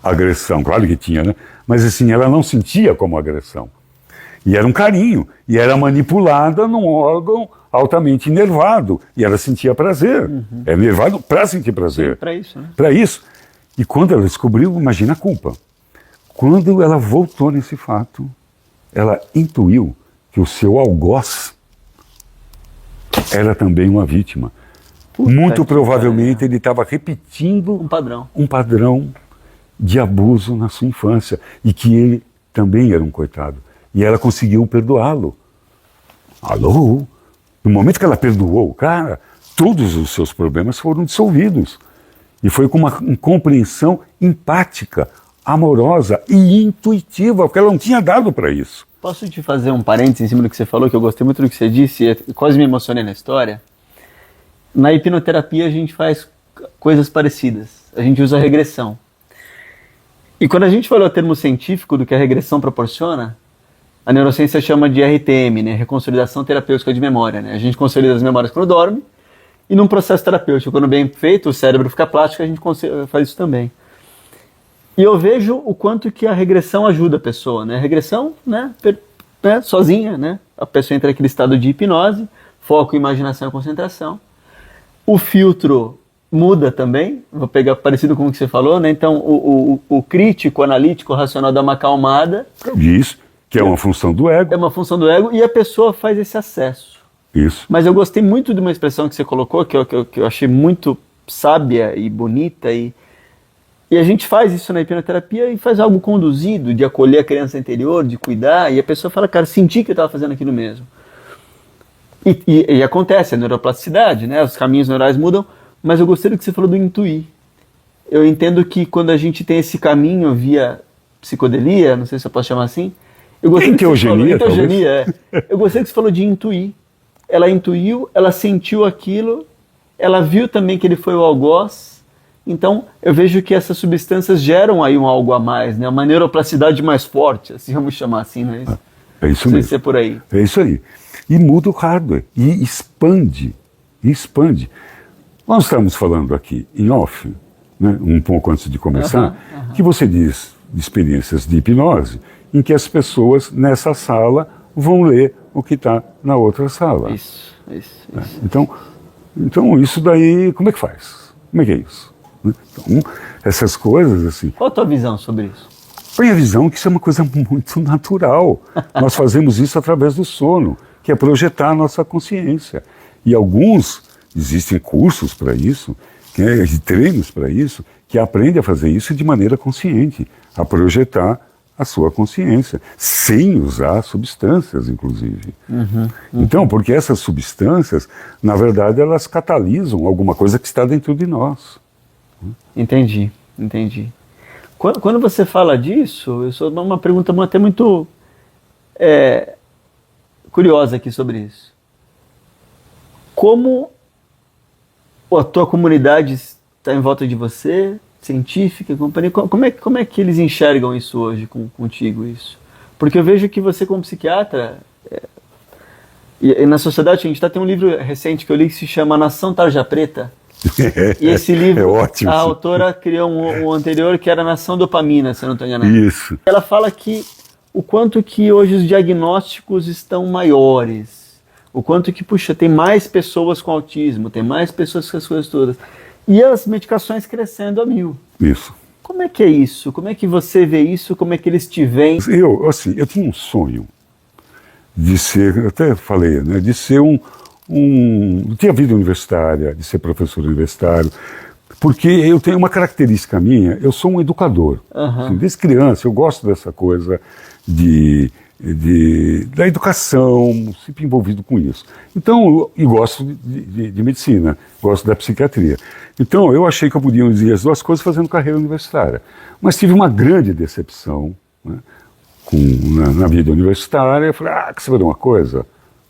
agressão, claro que tinha, né? Mas assim, ela não sentia como agressão. E era um carinho, e era manipulada num órgão altamente enervado, e ela sentia prazer. É enervado para sentir prazer. Para isso, né? Para isso. E quando ela descobriu, imagina a culpa. Quando ela voltou nesse fato, ela intuiu que o seu algoz era também uma vítima. Muito provavelmente ele estava repetindo um padrão de abuso na sua infância, e que ele também era um coitado. E ela conseguiu perdoá-lo. Alô? No momento que ela perdoou o cara, todos os seus problemas foram dissolvidos. E foi com uma compreensão empática, amorosa e intuitiva, porque ela não tinha dado para isso. Posso te fazer um parênteses em cima do que você falou, que eu gostei muito do que você disse, e quase me emocionei na história? Na hipnoterapia a gente faz coisas parecidas. A gente usa regressão. E quando a gente fala o termo científico do que a regressão proporciona, a neurociência chama de RTM, né? Reconsolidação terapêutica de memória, né? A gente consolida as memórias quando dorme, e num processo terapêutico, quando bem feito, o cérebro fica plástico, a gente faz isso também. E eu vejo o quanto que a regressão ajuda a pessoa, né? A regressão, né, sozinha, né? A pessoa entra naquele estado de hipnose, foco, imaginação e concentração. O filtro muda também, vou pegar parecido com o que você falou, né? Então, o crítico, analítico, racional dá uma acalmada. Isso, que é uma função do ego. É uma função do ego, e a pessoa faz esse acesso. Isso. Mas eu gostei muito de uma expressão que você colocou, que eu achei muito sábia e bonita, e a gente faz isso na hipnoterapia e faz algo conduzido, de acolher a criança interior, de cuidar, e a pessoa fala, cara, senti que eu estava fazendo aquilo mesmo. E acontece, a neuroplasticidade, né? Os caminhos neurais mudam, mas eu gostei do que você falou do intuir. Eu entendo que quando a gente tem esse caminho via psicodelia, não sei se eu posso chamar assim, eu gostei enteogenia, Eu gostei que você falou de intuir. Ela intuiu, ela sentiu aquilo, ela viu também que ele foi o algoz. Então, eu vejo que essas substâncias geram aí um algo a mais, né? Uma neuroplasticidade mais forte, assim vamos chamar assim, não é isso? É isso não mesmo. Sei se é por aí. É isso aí. E muda o hardware, e expande, Nós estamos falando aqui em off, né, um pouco antes de começar, que você diz de experiências de hipnose, em que as pessoas nessa sala vão ler o que está na outra sala. Isso. Então, isso daí, como é que faz? Como é que é isso? Então, essas coisas, assim... Qual a tua visão sobre isso? Põe a visão que isso é uma coisa muito natural. Nós fazemos isso através do sono, que é projetar a nossa consciência. E existem cursos para isso, e treinos para isso, que aprendem a fazer isso de maneira consciente, a projetar a sua consciência, sem usar substâncias, inclusive. Então, porque essas substâncias, na verdade, elas catalisam alguma coisa que está dentro de nós. Entendi. Quando você fala disso, eu sou uma pergunta até muito curiosa aqui sobre isso. Como a tua comunidade está em volta de você, científica, companhia, como é que eles enxergam isso hoje contigo, isso? Porque eu vejo que você como psiquiatra, e na sociedade a gente tem um livro recente que eu li que se chama Nação Tarja Preta, e esse livro, é ótimo, a autora criou um anterior que era Nação Dopamina, se eu não estou enganado. Isso. Ela fala que o quanto que hoje os diagnósticos estão maiores, o quanto que, tem mais pessoas com autismo, tem mais pessoas com as coisas todas, e as medicações crescendo a 1000. Isso. Como é que é isso? Como é que você vê isso? Como é que eles te veem? Eu tinha um sonho de ser, eu até falei, né, de ser eu tinha vida universitária, de ser professor universitário, porque eu tenho uma característica minha, eu sou um educador. Assim, desde criança eu gosto dessa coisa da educação, sempre envolvido com isso. Então, e gosto de medicina, gosto da psiquiatria. Então, eu achei que eu podia unir as duas coisas fazendo carreira universitária. Mas tive uma grande decepção, né, na vida universitária. Eu falei, quer saber de uma coisa?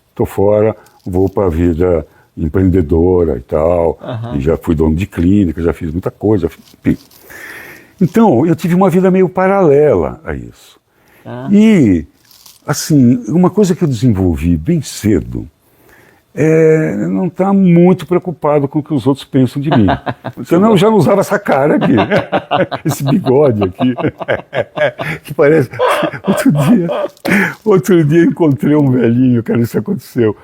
Estou fora, vou para a vida empreendedora e tal, e já fui dono de clínica, já fiz muita coisa, enfim. Então, eu tive uma vida meio paralela a isso. E, assim, uma coisa que eu desenvolvi bem cedo é não estar muito preocupado com o que os outros pensam de mim. Senão eu já não usava essa cara aqui, esse bigode aqui, que parece... Outro dia encontrei um velhinho, cara, isso aconteceu,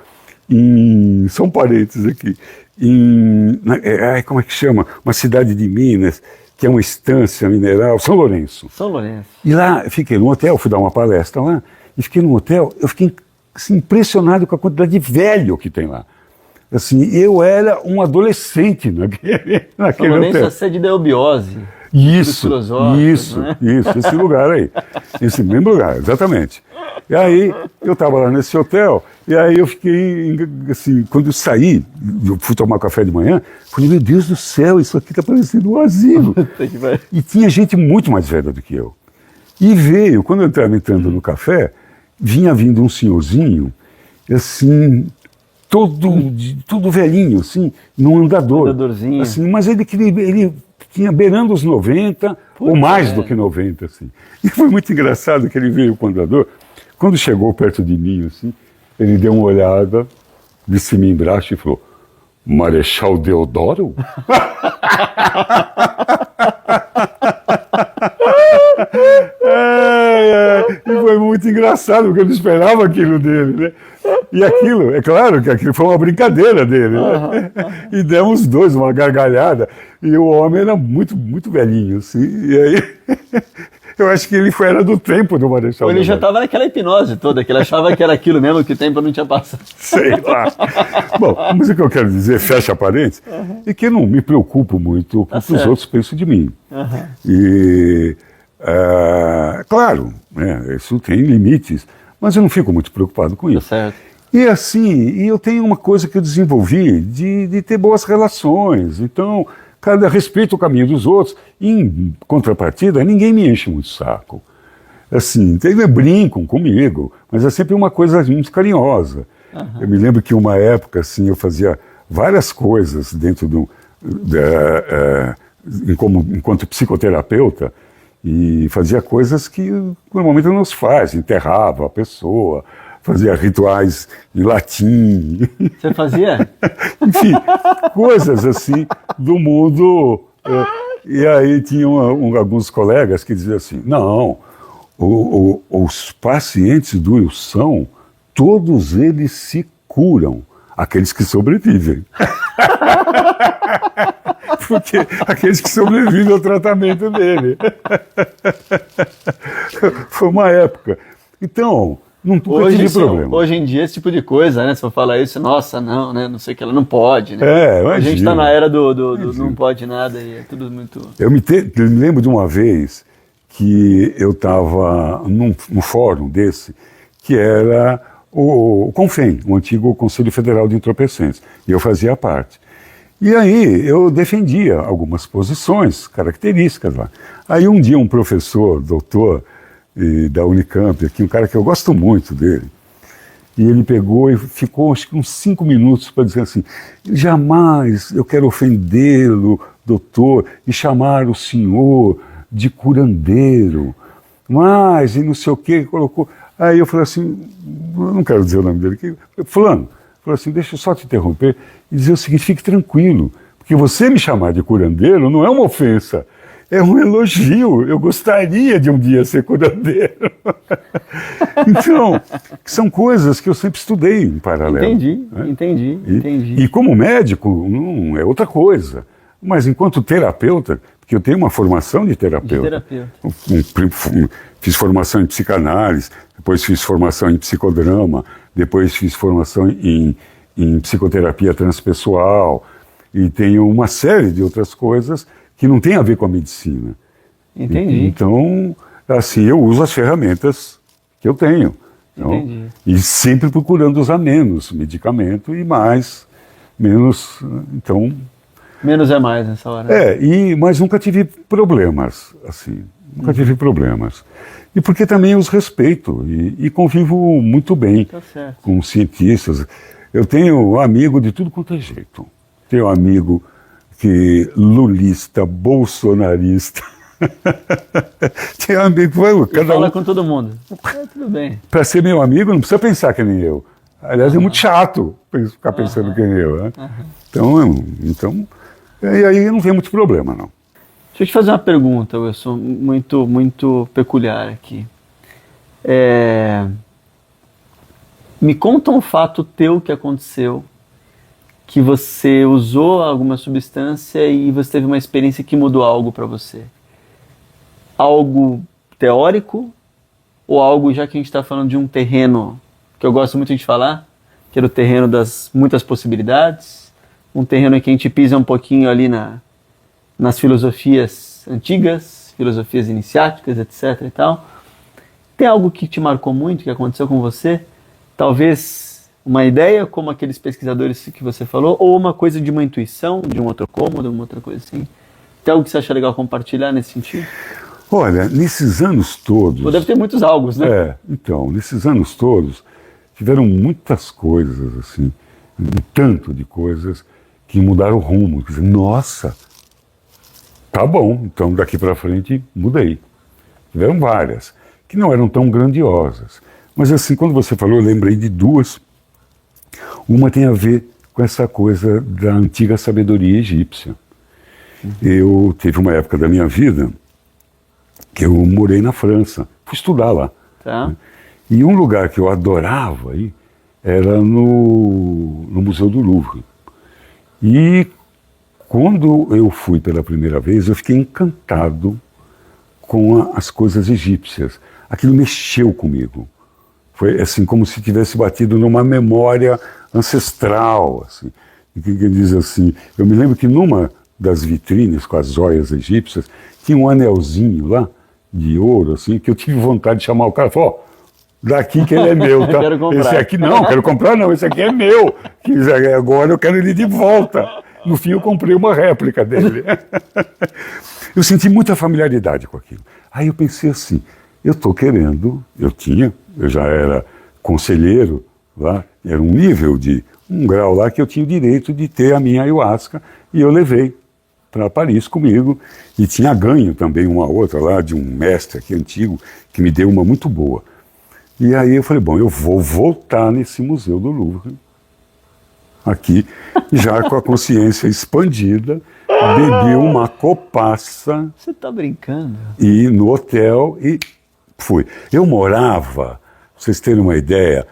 só um parênteses aqui, como é que chama? Uma cidade de Minas, que é uma estância mineral, São Lourenço. E lá, fiquei no hotel, fui dar uma palestra lá, e fiquei no hotel, eu fiquei assim, impressionado com a quantidade de velho que tem lá. Assim, eu era um adolescente naquele São Lourenço hotel. É sede da eubiose. Isso, esse lugar aí. Esse mesmo lugar, exatamente. E aí, eu estava lá nesse hotel, e aí eu fiquei, assim, quando eu saí, eu fui tomar café de manhã, falei, meu Deus do céu, isso aqui está parecendo um asilo. E tinha gente muito mais velha do que eu. E veio, quando eu estava entrando no café, vinha vindo um senhorzinho, assim, todo velhinho, assim, num andador. Andadorzinho. Assim, mas ele tinha beirando os 90, ou mais do que 90, assim. E foi muito engraçado que ele veio com o andador. Quando chegou perto de mim, assim, ele deu uma olhada de cima embaixo e falou: Marechal Deodoro? E foi muito engraçado, porque eu não esperava aquilo dele, né? E aquilo, é claro que aquilo foi uma brincadeira dele, né? E demos dois uma gargalhada, e o homem era muito, muito velhinho, assim, e aí eu acho que ele era do tempo do Marechal. Ou ele já estava naquela hipnose toda, que ele achava que era aquilo mesmo, que o tempo não tinha passado. Sei lá. Bom, mas o que eu quero dizer, fecha parênteses, é que eu não me preocupo muito com o que os outros pensam de mim. E, claro, né, isso tem limites, mas eu não fico muito preocupado com isso. Certo. E assim, eu tenho uma coisa que eu desenvolvi de ter boas relações. Então, cada respeito o caminho dos outros. Em contrapartida, ninguém me enche muito o saco. Assim, eles brincam comigo, mas é sempre uma coisa muito carinhosa. Eu me lembro que uma época, assim, eu fazia várias coisas dentro enquanto psicoterapeuta, e fazia coisas que normalmente não se faz, enterrava a pessoa, fazia rituais em latim. Você fazia? Enfim, coisas assim do mundo. E aí tinham alguns colegas que diziam assim: não, os pacientes do Wilson, todos eles se curam, aqueles que sobrevivem. Porque aqueles que sobrevivem ao tratamento dele. Foi uma época. Então, não tive problema. Hoje em dia, esse tipo de coisa, né? Se eu falar isso, nossa, não, né? Não sei o que, ela não pode, né? A gente está na era do não pode nada e é tudo muito... Eu me lembro de uma vez que eu estava num fórum desse, que era o CONFEM, o antigo Conselho Federal de Entorpecentes, e eu fazia parte. E aí eu defendia algumas posições características lá. Aí um dia um professor, doutor da Unicamp, aqui, um cara que eu gosto muito dele, e ele pegou e ficou acho que uns 5 minutos para dizer assim: jamais eu quero ofendê-lo, doutor, e chamar o senhor de curandeiro, mas e não sei o que, colocou. Aí eu falei assim, eu não quero dizer o nome dele aqui, fulano, falou assim: deixa eu só te interromper e dizer o seguinte, fique tranquilo, porque você me chamar de curandeiro não é uma ofensa, é um elogio, eu gostaria de um dia ser curandeiro. Então, são coisas que eu sempre estudei em paralelo. Entendi. E como médico, não é outra coisa, mas enquanto terapeuta, porque eu tenho uma formação de terapeuta. Fiz formação em psicanálise, depois fiz formação em psicodrama, depois fiz formação em psicoterapia transpessoal, e tenho uma série de outras coisas que não tem a ver com a medicina. Entendi. Então, assim, eu uso as ferramentas que eu tenho. Então, e sempre procurando usar menos medicamento e menos, então... Menos é mais nessa hora. Mas nunca tive problemas, assim, nunca tive problemas. E porque também os respeito e convivo muito bem com cientistas. Eu tenho amigo de tudo quanto é jeito. Tenho amigo lulista, bolsonarista. Tenho amigo que fala com todo mundo. Tudo bem. Para ser meu amigo não precisa pensar que nem eu. Aliás, é muito chato ficar pensando que nem eu. Né? Então, e aí não tem muito problema, não. Deixa eu te fazer uma pergunta, Wilson, muito peculiar aqui. Me conta um fato teu que aconteceu, que você usou alguma substância e você teve uma experiência que mudou algo para você. Algo teórico ou algo, já que a gente está falando de um terreno que eu gosto muito de falar, que era o terreno das muitas possibilidades, um terreno em que a gente pisa um pouquinho ali nas filosofias antigas, filosofias iniciáticas, etc. e tal. Tem algo que te marcou muito, que aconteceu com você? Talvez uma ideia, como aqueles pesquisadores que você falou, ou uma coisa de uma intuição, de um outro cômodo, uma outra coisa assim? Tem algo que você acha legal compartilhar nesse sentido? Olha, nesses anos todos... Deve ter muitos algos, né? Então, nesses anos todos, tiveram muitas coisas, assim, um tanto de coisas que mudaram o rumo. Quer dizer, nossa, tá bom, então daqui para frente mudei. Tiveram várias, que não eram tão grandiosas. Mas assim, quando você falou, eu lembrei de duas. Uma tem a ver com essa coisa da antiga sabedoria egípcia. Eu teve uma época da minha vida que eu morei na França, fui estudar lá. Tá. E um lugar que eu adorava ir era no Museu do Louvre. E quando eu fui pela primeira vez, eu fiquei encantado com as coisas egípcias. Aquilo mexeu comigo. Foi assim como se tivesse batido numa memória ancestral. Assim. E que diz assim, eu me lembro que numa das vitrines com as joias egípcias tinha um anelzinho lá de ouro, assim, que eu tive vontade de chamar o cara. Falei, ó, daqui que ele é meu, tá? Quero comprar. Esse aqui não, quero comprar não, esse aqui é meu. Agora eu quero ele de volta. No fim eu comprei uma réplica dele. Eu senti muita familiaridade com aquilo. Aí eu pensei assim, eu já era conselheiro lá, era um grau lá que eu tinha o direito de ter a minha ayahuasca e eu levei para Paris comigo e tinha ganho também uma outra lá de um mestre aqui antigo que me deu uma muito boa. E aí eu falei, bom, eu vou voltar nesse Museu do Louvre, aqui, já com a consciência expandida, bebi uma copaça. Você tá brincando? E no hotel e fui. Eu morava, pra vocês terem uma ideia,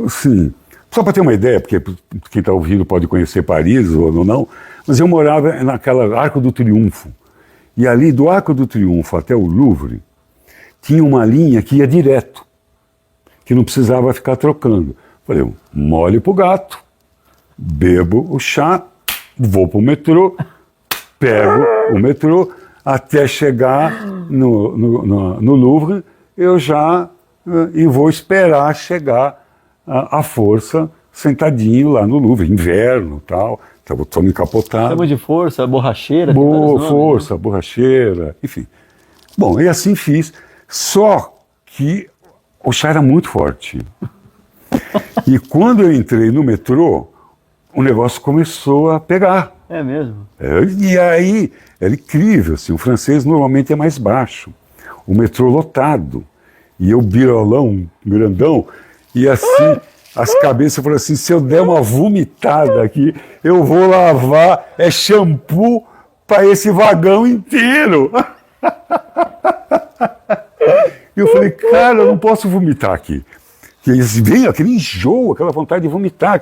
assim, só para ter uma ideia, porque quem está ouvindo pode conhecer Paris ou não, mas eu morava naquela Arco do Triunfo. E ali do Arco do Triunfo até o Louvre, tinha uma linha que ia direto, que não precisava ficar trocando. Falei, eu molho pro gato, bebo o chá, vou pro metrô, pego o metrô, até chegar no Louvre, eu já e vou esperar chegar a força sentadinho lá no Louvre, inverno e tal, estava todo encapotado. Chama de força, borracheira. Força, borracheira, enfim. Bom, e assim fiz, só que o chá era muito forte. E quando eu entrei no metrô, o negócio começou a pegar. É mesmo? E aí, era incrível, assim, o francês normalmente é mais baixo, o metrô lotado, e eu birolão, grandão, e assim, as cabeças falaram assim, se eu der uma vomitada aqui, eu vou lavar shampoo para esse vagão inteiro. E eu falei, cara, eu não posso vomitar aqui. Que vem aquele enjoo, aquela vontade de vomitar,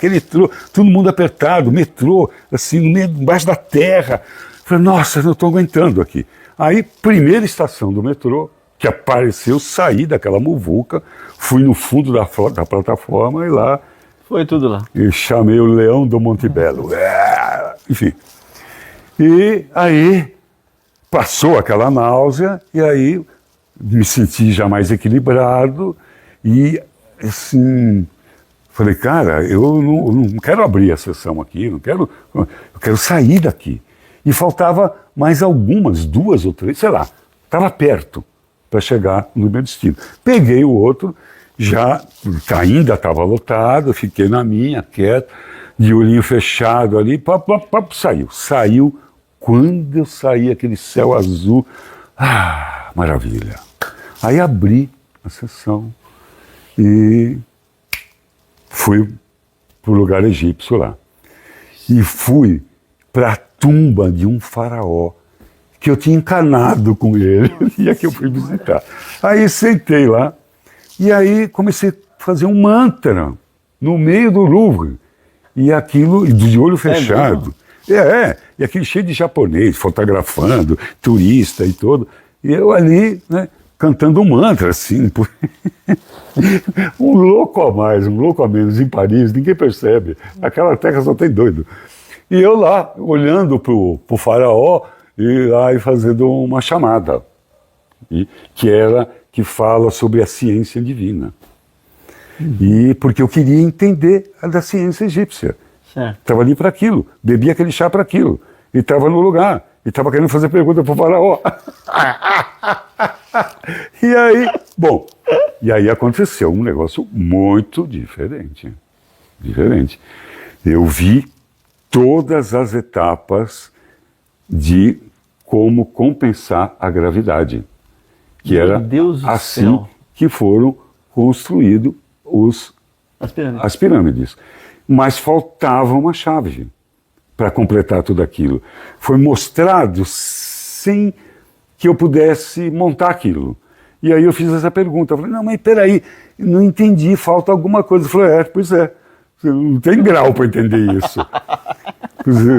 todo mundo apertado, metrô, assim, no meio, embaixo da terra. Eu falei, nossa, não estou aguentando aqui. Aí, primeira estação do metrô, que apareceu, saí daquela muvuca, fui no fundo da plataforma e lá... Foi tudo lá. E chamei o Leão do Monte Belo. Enfim. E aí, passou aquela náusea, e aí me senti já mais equilibrado e... assim, falei, cara, eu não quero abrir a sessão aqui, eu quero sair daqui. E faltava mais algumas, 2 ou 3, sei lá, estava perto para chegar no meu destino. Peguei o outro, já ainda estava lotado, fiquei na minha, quieto, de olhinho fechado ali, saiu. Saiu, quando eu saí, aquele céu azul, maravilha. Aí abri a sessão, e fui para o lugar egípcio lá. E fui para a tumba de um faraó, que eu tinha encanado com ele, e que eu fui visitar. Aí sentei lá, e aí comecei a fazer um mantra no meio do Louvre, e aquilo, de olho fechado. E aquele cheio de japonês, fotografando, turista e todo. E eu ali, né, cantando um mantra, assim, um louco a mais, um louco a menos em Paris, ninguém percebe, aquela terra só tem doido. E eu lá, olhando pro faraó, e lá fazendo uma chamada, que fala sobre a ciência divina. E porque eu queria entender a da ciência egípcia. Estava ali para aquilo, bebi aquele chá para aquilo, e estava no lugar. E estava querendo fazer pergunta para o faraó. E aí aconteceu um negócio muito diferente. diferente. Eu vi todas as etapas de como compensar a gravidade, que Meu era Deus do assim céu. que foram construídos as pirâmides. Mas faltava uma chave para completar tudo aquilo. Foi mostrado sem que eu pudesse montar aquilo. E aí eu fiz essa pergunta, eu falei, não, mas peraí, não entendi, falta alguma coisa. Eu falei, pois é, você não tem grau para entender isso.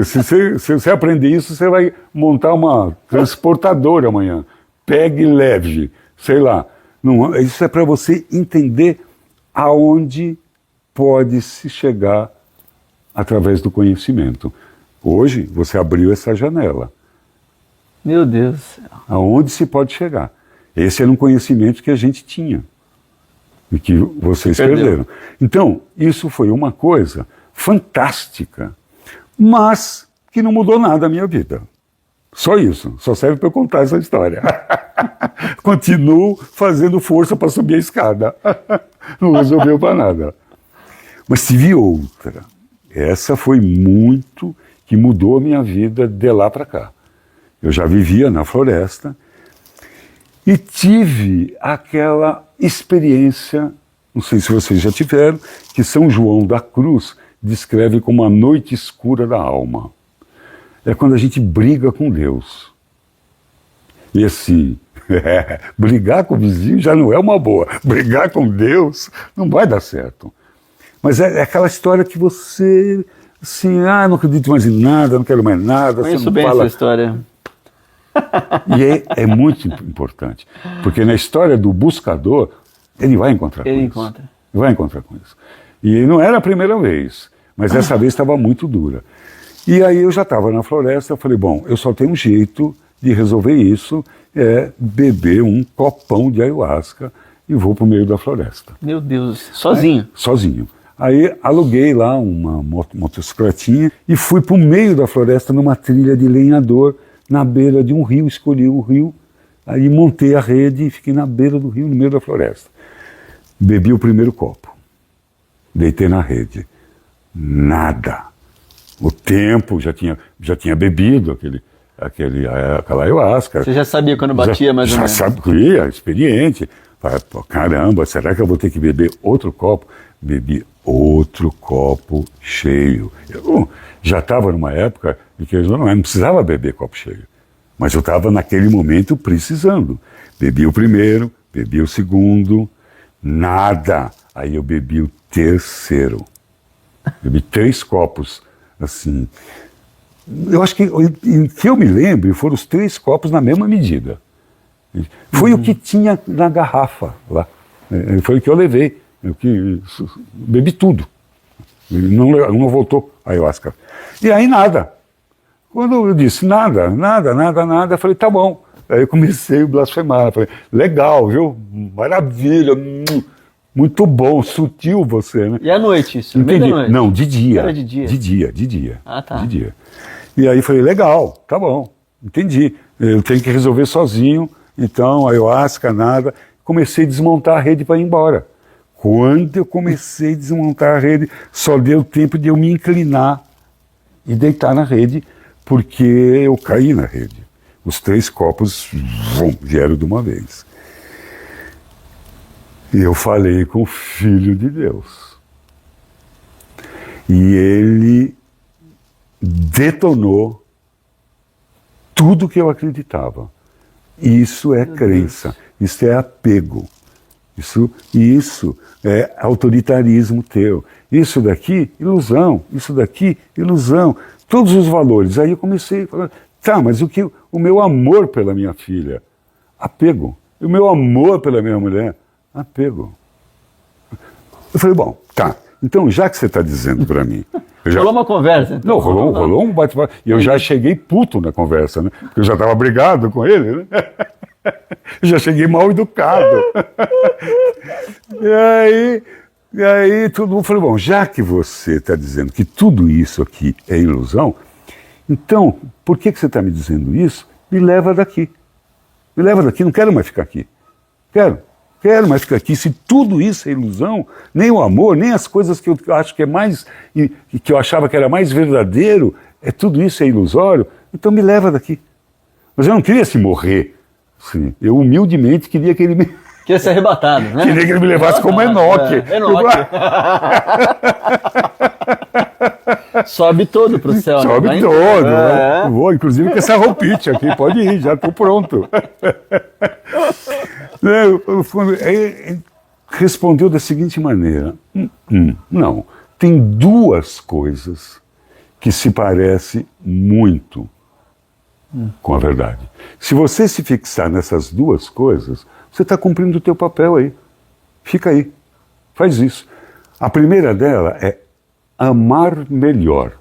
Se você aprender isso, você vai montar uma transportadora amanhã. Pegue leve, sei lá. Não, isso é para você entender aonde pode se chegar através do conhecimento. Hoje, você abriu essa janela. Meu Deus do céu. Aonde se pode chegar. Esse era um conhecimento que a gente tinha e que vocês perderam. Então, isso foi uma coisa fantástica, mas que não mudou nada a minha vida. Só isso, só serve para eu contar essa história. Continuo fazendo força para subir a escada. Não resolveu para nada. Mas tive outra. Essa foi muito que mudou a minha vida de lá para cá. Eu já vivia na floresta e tive aquela experiência, não sei se vocês já tiveram, que São João da Cruz descreve como a noite escura da alma. É quando a gente briga com Deus. E assim, brigar com o vizinho já não é uma boa. Brigar com Deus não vai dar certo. Mas é aquela história que você, assim, não acredito mais em nada, não quero mais nada. Conheço você não bem fala... essa história. E é muito importante, porque na história do buscador, ele vai encontrar com isso. Ele vai encontrar com isso. E não era a primeira vez, mas essa vez estava muito dura. E aí eu já estava na floresta, eu falei, bom, eu só tenho um jeito de resolver isso, é beber um copão de ayahuasca e vou para o meio da floresta. Meu Deus, sozinho? Sozinho. Aí aluguei lá uma motocicletinha e fui para o meio da floresta numa trilha de lenhador, na beira de um rio, escolhi o rio, aí montei a rede e fiquei na beira do rio, no meio da floresta. Bebi o primeiro copo, deitei na rede, nada. O tempo, já tinha bebido aquela ayahuasca. Você já sabia quando batia mais ou menos? Já sabia, experiente. Falei, caramba, será que eu vou ter que beber outro copo? Bebi outro copo cheio. Eu já estava numa época em que eu não precisava beber copo cheio. Mas eu estava naquele momento precisando. Bebi o primeiro, bebi o segundo, nada. Aí eu bebi o terceiro. Bebi 3 copos, assim. Eu acho que eu me lembro, foram os 3 copos na mesma medida. Foi o que tinha na garrafa lá. Foi o que eu levei. Bebi tudo. Não voltou a ayahuasca. E aí nada. Quando eu disse nada, eu falei, tá bom. Aí eu comecei a blasfemar. Falei, legal, viu? Maravilha. Muito bom, sutil você, né? E à noite isso? Entendi. Noite? Não, de dia. Era de dia? De dia. Ah, tá. De dia. E aí falei, legal, tá bom, entendi. Eu tenho que resolver sozinho, então, ayahuasca, nada. Comecei a desmontar a rede para ir embora. Quando eu comecei a desmontar a rede, só deu tempo de eu me inclinar e deitar na rede, porque eu caí na rede. Os 3 copos vieram de uma vez. E eu falei com o Filho de Deus. E ele detonou tudo que eu acreditava. Isso é crença, isso é apego, isso é autoritarismo teu. Isso daqui, ilusão, isso daqui, ilusão. Todos os valores. Aí eu comecei a falar, tá, mas o meu amor pela minha filha, apego. E o meu amor pela minha mulher, apego. Eu falei, bom, tá, então já que você está dizendo para mim... Rolou uma conversa? Então. Não, rolou um bate-papo. E eu já cheguei puto na conversa, né? Porque eu já estava brigado com ele, né? Eu já cheguei mal educado. E aí todo mundo falou, bom, já que você está dizendo que tudo isso aqui é ilusão, então, por que você está me dizendo isso? Me leva daqui. Me leva daqui, não quero mais ficar aqui. Quero. Quero mais ficar aqui. Se tudo isso é ilusão, nem o amor, nem as coisas que eu acho que é mais, que eu achava que era mais verdadeiro, tudo isso é ilusório, então me leva daqui. Mas eu não queria se morrer. Assim, eu humildemente queria que ele me... Queria ser arrebatado, né? Queria que ele me levasse como Enoque. Sobe todo pro céu. Sobe né? todo. Né? Vou, inclusive com essa roupite aqui, pode ir, já estou pronto. Ele respondeu da seguinte maneira: não, tem duas coisas que se parecem muito com a verdade. Se você se fixar nessas duas coisas, você está cumprindo o teu papel aí. Fica aí. Faz isso. A primeira dela é amar melhor.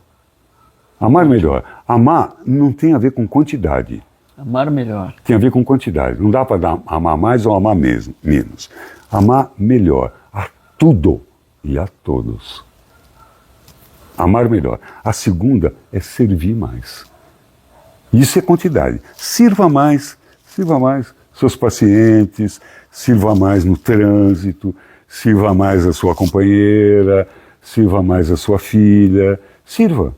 Amar melhor. Amar não tem a ver com quantidade. Amar melhor. Tem a ver com quantidade. Não dá para amar mais ou amar menos. Amar melhor. A tudo e a todos. Amar melhor. A segunda é servir mais. Isso é quantidade. Sirva mais seus pacientes, sirva mais no trânsito, sirva mais a sua companheira, sirva mais a sua filha. Sirva.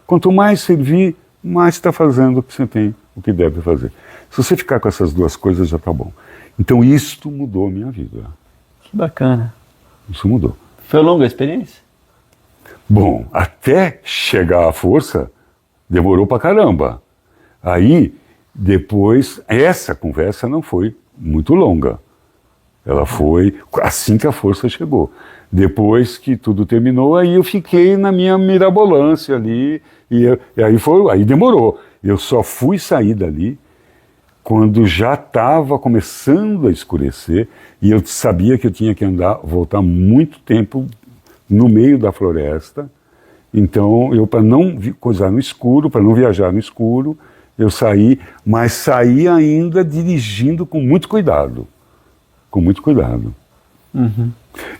Quanto mais servir, mais está fazendo o que você tem, o que deve fazer. Se você ficar com essas duas coisas, já está bom. Então, isto mudou a minha vida. Que bacana. Isso mudou. Foi longa a experiência? Bom, até chegar à força, demorou pra caramba. Aí, depois, essa conversa não foi muito longa. Ela foi assim que a força chegou. Depois que tudo terminou, aí eu fiquei na minha mirabolância ali, aí demorou. Eu só fui sair dali quando já estava começando a escurecer e eu sabia que eu tinha que voltar muito tempo no meio da floresta. Então, eu, para não coisar no escuro, para não viajar no escuro, eu saí, mas saí ainda dirigindo com muito cuidado. Com muito cuidado. Uhum.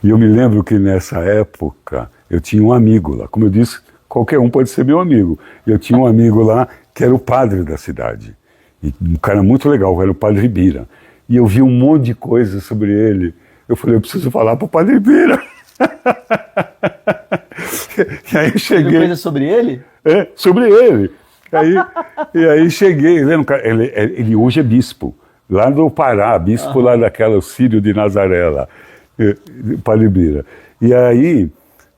E eu me lembro que nessa época eu tinha um amigo lá. Como eu disse, qualquer um pode ser meu amigo. Eu tinha um amigo lá que era o padre da cidade. E um cara muito legal, era o Padre Bira. E eu vi um monte de coisa sobre ele. Eu falei, eu preciso falar para o Padre Bira. E aí eu cheguei... Viu coisa sobre ele? Sobre ele. E aí cheguei, ele hoje é bispo, lá no Pará, bispo lá daquela, o Círio de Nazaré lá, Padre Bira. E aí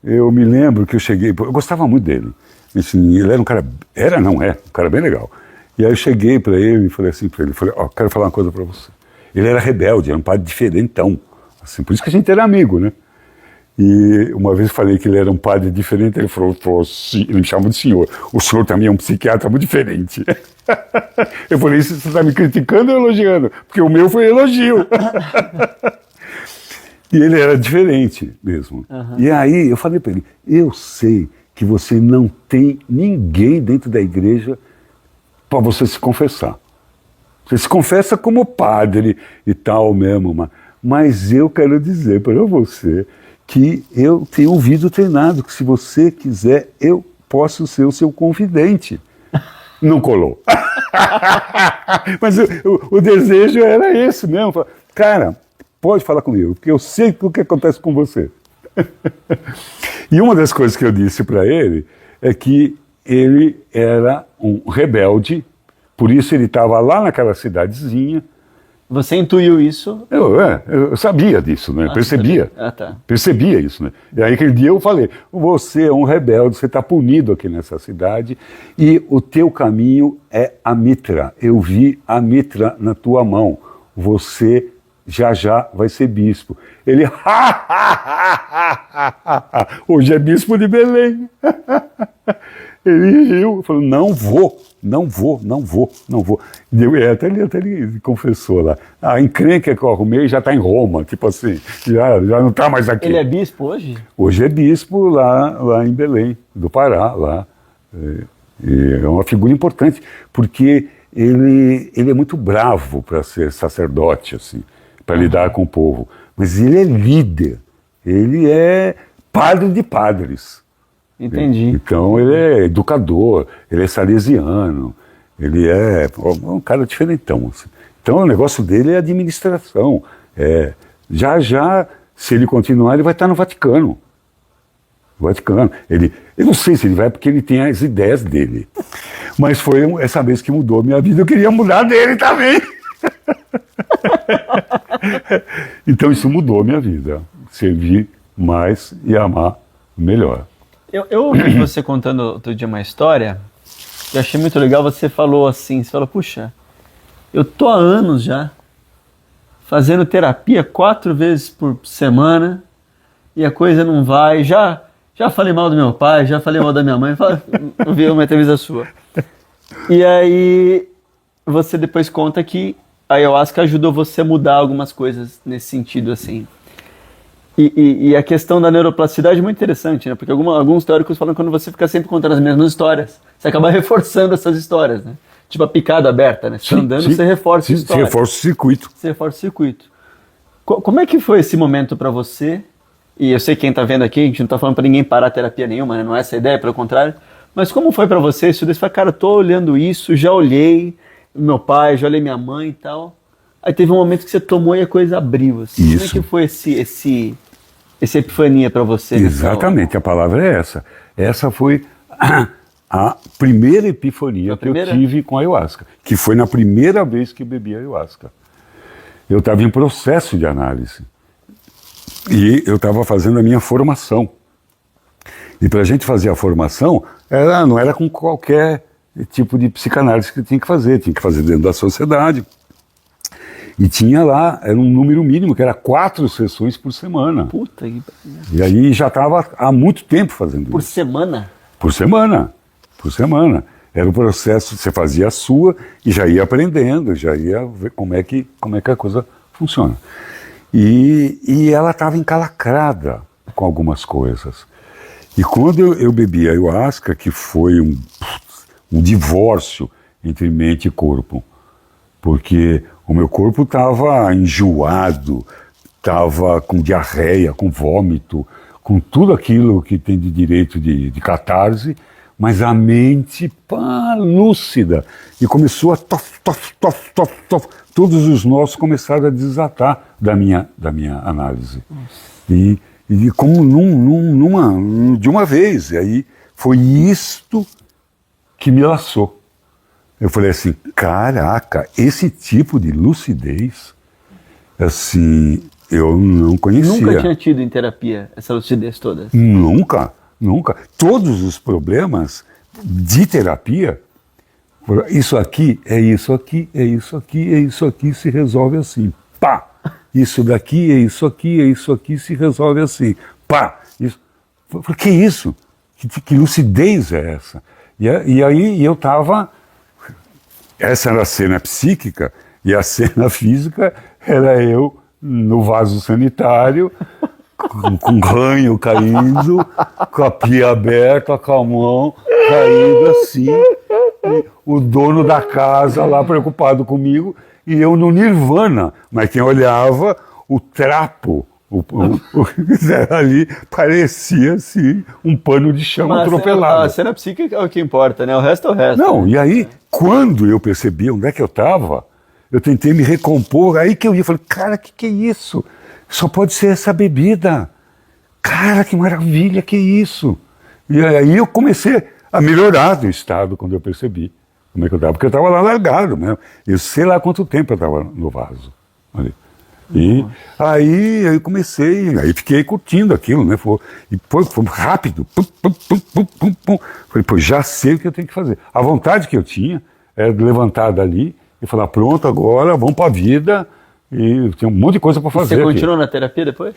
eu me lembro que eu cheguei, eu gostava muito dele, assim, ele era um cara, um cara bem legal. E aí eu cheguei para ele e falei assim para ele, quero falar uma coisa para você. Ele era rebelde, era um padre diferentão, assim, por isso que a gente era amigo, né? E uma vez eu falei que ele era um padre diferente, ele falou ele me chamou de senhor. O senhor também é um psiquiatra muito diferente. Eu falei, você está me criticando ou elogiando? Porque o meu foi elogio. E ele era diferente mesmo. Uhum. E aí eu falei para ele, eu sei que você não tem ninguém dentro da igreja para você se confessar. Você se confessa como padre e tal mesmo, mas eu quero dizer para você que eu tenho ouvido treinado, que se você quiser, eu posso ser o seu confidente. Não colou. Mas o desejo era esse mesmo. Cara, pode falar comigo, porque eu sei o que acontece com você. E uma das coisas que eu disse para ele é que ele era um rebelde, por isso ele estava lá naquela cidadezinha. Você intuiu isso? Eu sabia disso, né? Percebia. Tá. Percebia isso, né? E aí aquele dia eu falei, você é um rebelde, você está punido aqui nessa cidade e o teu caminho é a mitra. Eu vi a mitra na tua mão. Você já vai ser bispo. Ele, hoje é bispo de Belém. Ele riu, falou, não vou. Até ele confessou lá. A encrenca que eu arrumei já está em Roma, tipo assim, já não está mais aqui. Ele é bispo hoje? Hoje é bispo lá em Belém, do Pará, lá. É uma figura importante, porque ele é muito bravo para ser sacerdote, assim, para lidar com o povo. Mas ele é líder, ele é padre de padres. Entendi. Então ele é educador, ele é salesiano, ele é um cara diferentão. Assim. Então o negócio dele é administração, Já já, se ele continuar, ele vai estar no Vaticano. Eu não sei se ele vai porque ele tem as ideias dele. Mas foi essa vez que mudou a minha vida. Eu queria mudar dele também. Então isso mudou a minha vida. Servir mais e amar melhor. Eu ouvi você contando outro dia uma história. Eu achei muito legal. Você falou assim, puxa, eu tô há anos já fazendo terapia 4 vezes por semana e a coisa não vai. Já falei mal do meu pai, já falei mal da minha mãe. Eu vi uma entrevista sua. E aí você depois conta que a ayahuasca ajudou você a mudar algumas coisas nesse sentido, assim. E a questão da neuroplasticidade é muito interessante, né? Porque alguns teóricos falam que quando você fica sempre contando as mesmas histórias, você acaba reforçando essas histórias, né? Tipo a picada aberta, né? Você andando, você reforça a história. Você reforça o circuito. Você reforça o circuito. Como é que foi esse momento para você? E eu sei que quem tá vendo aqui, a gente não tá falando para ninguém parar terapia nenhuma, né? Não é essa a ideia, pelo contrário. Mas como foi para você isso? Você fala, cara, eu tô olhando isso, já olhei meu pai, já olhei minha mãe e tal. Aí teve um momento que você tomou e a coisa abriu. Assim. Isso. Como é que foi essa epifania para você? Exatamente, a palavra é essa. Essa foi a primeira epifania que eu tive com a ayahuasca, que foi na primeira vez que eu bebi ayahuasca. Eu estava em processo de análise e eu estava fazendo a minha formação. E para a gente fazer a formação, não era com qualquer tipo de psicanálise que tinha que fazer dentro da sociedade. E tinha lá, era um número mínimo, que era 4 sessões por semana. Puta que... E aí já estava há muito tempo fazendo por isso. Semana? Por semana. Era o processo, você fazia a sua e já ia aprendendo, já ia ver como é que a coisa funciona. E ela estava encalacrada com algumas coisas. E quando eu bebi a ayahuasca, que foi um divórcio entre mente e corpo, porque o meu corpo estava enjoado, estava com diarreia, com vômito, com tudo aquilo que tem de direito de catarse, mas a mente, lúcida. E começou a tof. Todos os nós começaram a desatar da minha análise. E como de uma vez. E aí foi isto que me laçou. Eu falei assim, caraca, esse tipo de lucidez, assim, eu não conhecia. Nunca tinha tido em terapia essa lucidez toda? Nunca. Todos os problemas de terapia, isso aqui, é isso aqui, é isso aqui, é isso aqui, se resolve assim. Pá! Isso daqui, é isso aqui, se resolve assim. Pá! Isso. Por que isso? Que lucidez é essa? E aí eu estava... Essa era a cena psíquica e a cena física era eu no vaso sanitário, com ranho caindo, com a pia aberta, com a mão caída assim, e o dono da casa lá preocupado comigo e eu no nirvana, mas quem olhava, o trapo, ali parecia assim um pano de chão atropelado. A cena psíquica é o que importa, né? O resto é o resto. Não, e aí, quando eu percebi onde é que eu estava, eu tentei me recompor, aí que eu ia, falei, cara, que é isso? Só pode ser essa bebida. Cara, que maravilha, que é isso? E aí eu comecei a melhorar do estado quando eu percebi como é que eu estava, porque eu estava lá largado mesmo. Eu sei lá quanto tempo eu estava no vaso. Ali. E aí eu comecei, aí fiquei curtindo aquilo, né? Foi rápido. Falei, pô, já sei o que eu tenho que fazer. A vontade que eu tinha era de levantar dali e falar, pronto, agora vamos para a vida. E tinha um monte de coisa para fazer. Você continuou na terapia depois?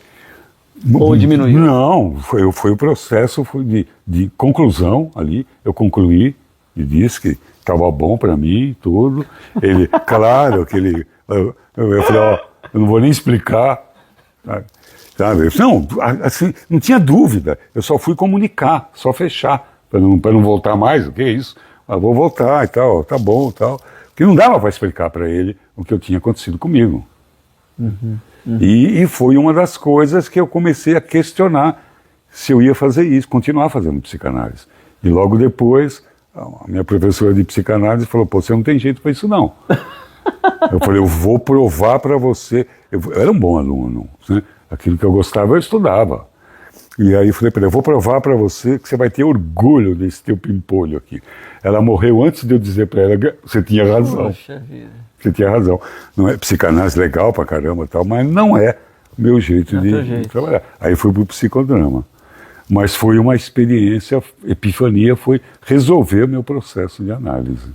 Ou diminuiu? Não, foi o processo de conclusão ali. Eu concluí e disse que estava bom para mim, tudo. Ele, claro, que ele... Eu falei, ó, eu não vou nem explicar, sabe? Não, assim, não tinha dúvida. Eu só fui comunicar, só fechar, para não voltar mais. O que é isso? Vou voltar e tal, tá bom e tal. Porque não dava para explicar para ele o que tinha acontecido comigo. E foi uma das coisas que eu comecei a questionar se eu ia fazer isso, continuar fazendo psicanálise. E logo depois, a minha professora de psicanálise falou, pô, você não tem jeito para isso não. Eu falei, eu vou provar para você. Eu era um bom aluno, né? Aquilo que eu gostava, eu estudava. E aí eu falei para ela, eu vou provar para você que você vai ter orgulho desse teu pimpolho aqui. Ela morreu antes de eu dizer para ela, você tinha razão. Poxa vida. Você tinha razão. Não é psicanálise legal pra caramba e tal, mas não é meu jeito de trabalhar. Aí fui pro psicodrama. Mas foi uma experiência, epifania foi resolver o meu processo de análise.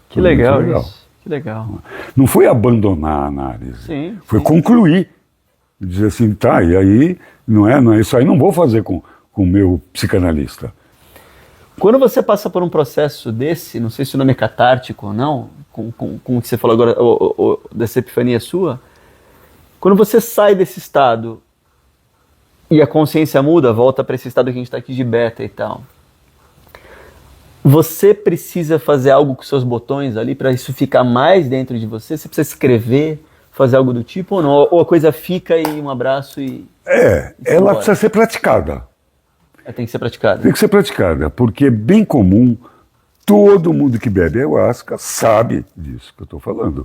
Que legal isso. Que legal. Não foi abandonar a análise. Sim, foi sim. concluir. Dizer assim, tá, e aí, não é isso aí não vou fazer com o meu psicanalista. Quando você passa por um processo desse, não sei se o nome é catártico ou não, com o que você falou agora, dessa epifania sua, quando você sai desse estado e a consciência muda, volta para esse estado que a gente está aqui de beta e tal, você precisa fazer algo com seus botões ali para isso ficar mais dentro de você? Você precisa escrever, fazer algo do tipo ou não? Ou a coisa fica e um abraço e... ela precisa ser praticada. Tem que ser praticada. Tem que ser praticada, porque é bem comum, todo mundo que bebe ayahuasca sabe disso que eu estou falando,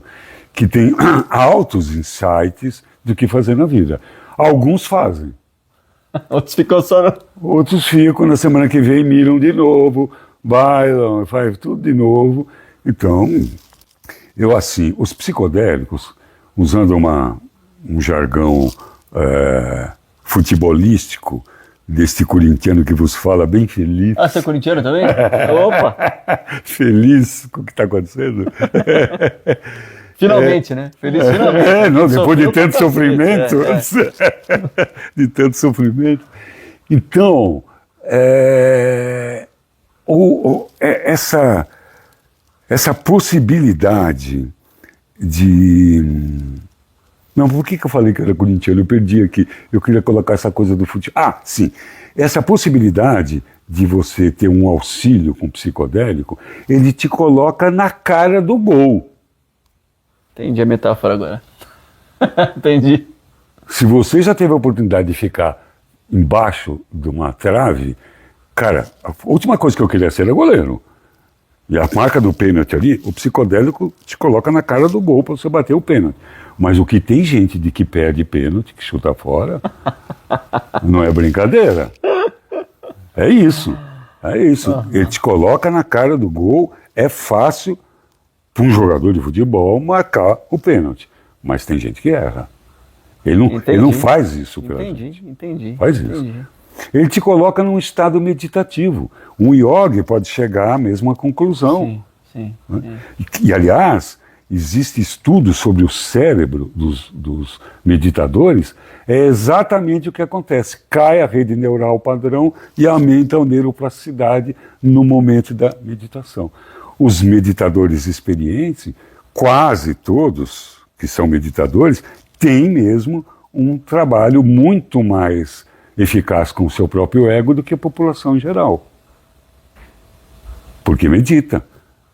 que tem altos insights do que fazer na vida. Alguns fazem. Outros ficam só... Outros ficam, na semana que vem miram de novo, bailam, fazem tudo de novo. Então, os psicodélicos, usando um jargão futebolístico, deste corintiano que vos fala, bem feliz. Ah, você é corintiano também? Opa! Feliz com o que está acontecendo. Finalmente, né? Feliz finalmente. Não, depois de tanto sofrimento. De tanto sofrimento. Então, essa possibilidade de... Não, por que eu falei que era corintiano? Eu perdi aqui. Eu queria colocar essa coisa do futebol. Ah, sim. Essa possibilidade de você ter um auxílio com psicodélico, ele te coloca na cara do gol. Entendi a metáfora agora. Entendi. Se você já teve a oportunidade de ficar embaixo de uma trave, cara, a última coisa que eu queria ser era goleiro. E a marca do pênalti ali, o psicodélico te coloca na cara do gol para você bater o pênalti. Mas o que tem gente de que perde pênalti, que chuta fora, não é brincadeira. É isso. É isso. Ele te coloca na cara do gol, é fácil para um jogador de futebol marcar o pênalti. Mas tem gente que erra. Ele não faz isso pela gente. Entendi. Faz isso. Ele te coloca num estado meditativo. Um yogi pode chegar à mesma conclusão. Sim. Né? E, aliás, existe estudos sobre o cérebro dos meditadores, é exatamente o que acontece. Cai a rede neural padrão e aumenta a neuroplasticidade no momento da meditação. Os meditadores experientes, quase todos que são meditadores, têm mesmo um trabalho muito mais eficaz com o seu próprio ego do que a população em geral. Porque medita.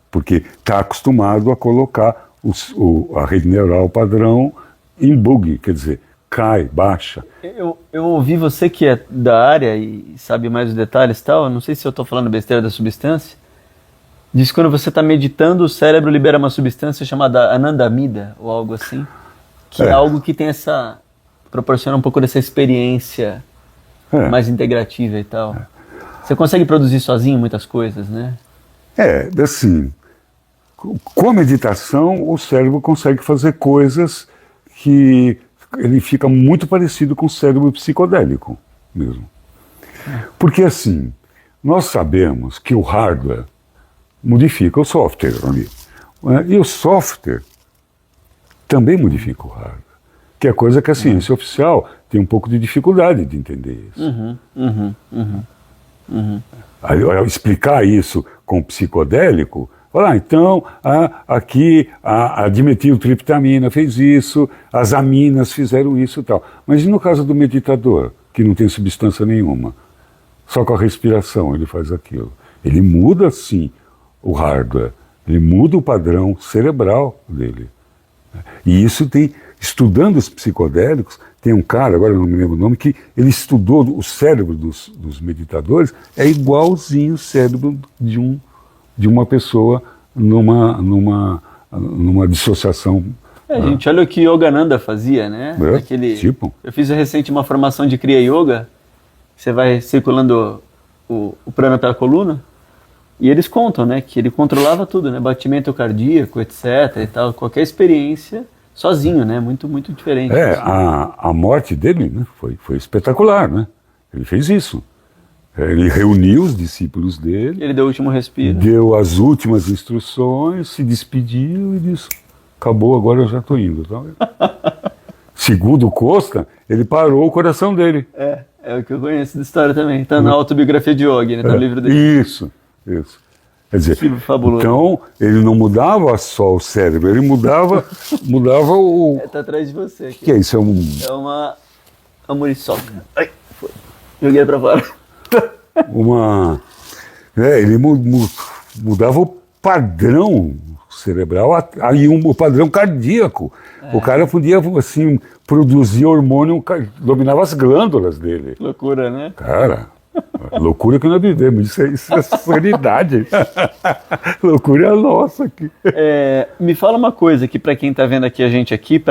Porque está acostumado a colocar a rede neural padrão em bug, quer dizer, cai, baixa. Eu ouvi você que é da área e sabe mais os detalhes e tal, não sei se eu estou falando besteira da substância, diz que quando você está meditando, o cérebro libera uma substância chamada anandamida, ou algo assim, que é algo que tem proporciona um pouco dessa experiência mais integrativa e tal. Você consegue produzir sozinho muitas coisas, né? Assim, com a meditação, o cérebro consegue fazer coisas que ele fica muito parecido com o cérebro psicodélico mesmo. Porque assim, nós sabemos que o hardware modifica o software ali. E o software também modifica o hardware. Que é coisa que a ciência oficial tem um pouco de dificuldade de entender isso. Aí, explicar isso com o psicodélico, então, aqui a dimetiltriptamina fez isso, as aminas fizeram isso e tal. Mas e no caso do meditador, que não tem substância nenhuma? Só com a respiração ele faz aquilo. Ele muda, sim, o hardware, ele muda o padrão cerebral dele. E isso tem, estudando os psicodélicos, tem um cara, agora eu não me lembro o nome, que ele estudou o cérebro dos meditadores, é igualzinho o cérebro de uma pessoa numa numa dissociação. A gente olha o que Yogananda fazia, né? Tipo. Eu fiz recente uma formação de Kriya Yoga, você vai circulando o prana pela coluna, e eles contam, né, que ele controlava tudo, né, batimento cardíaco, etc e tal, qualquer experiência sozinho, né, muito, muito diferente. A morte dele, né, foi espetacular, né? Ele fez isso. Ele reuniu os discípulos dele. Ele deu o último respiro. Deu as últimas instruções, se despediu e disse, acabou, agora eu já estou indo. Tá? Segundo Costa, ele parou o coração dele. É o que eu conheço da história também. Está na autobiografia de Yogi, né? Tá no livro dele. Isso. Quer dizer, fabuloso. Então, ele não mudava só o cérebro, ele mudava o... Tá atrás de você. Aqui. Que é isso? É uma muriçoca. Ai, foi. Joguei pra fora. Ele mudava o padrão cerebral e o padrão cardíaco. O cara podia, assim, produzir hormônio, dominava as glândulas dele. Loucura, né? Cara, loucura que nós vivemos, isso é sanidade. Loucura é a nossa aqui. Me fala uma coisa que para quem está vendo aqui a gente aqui,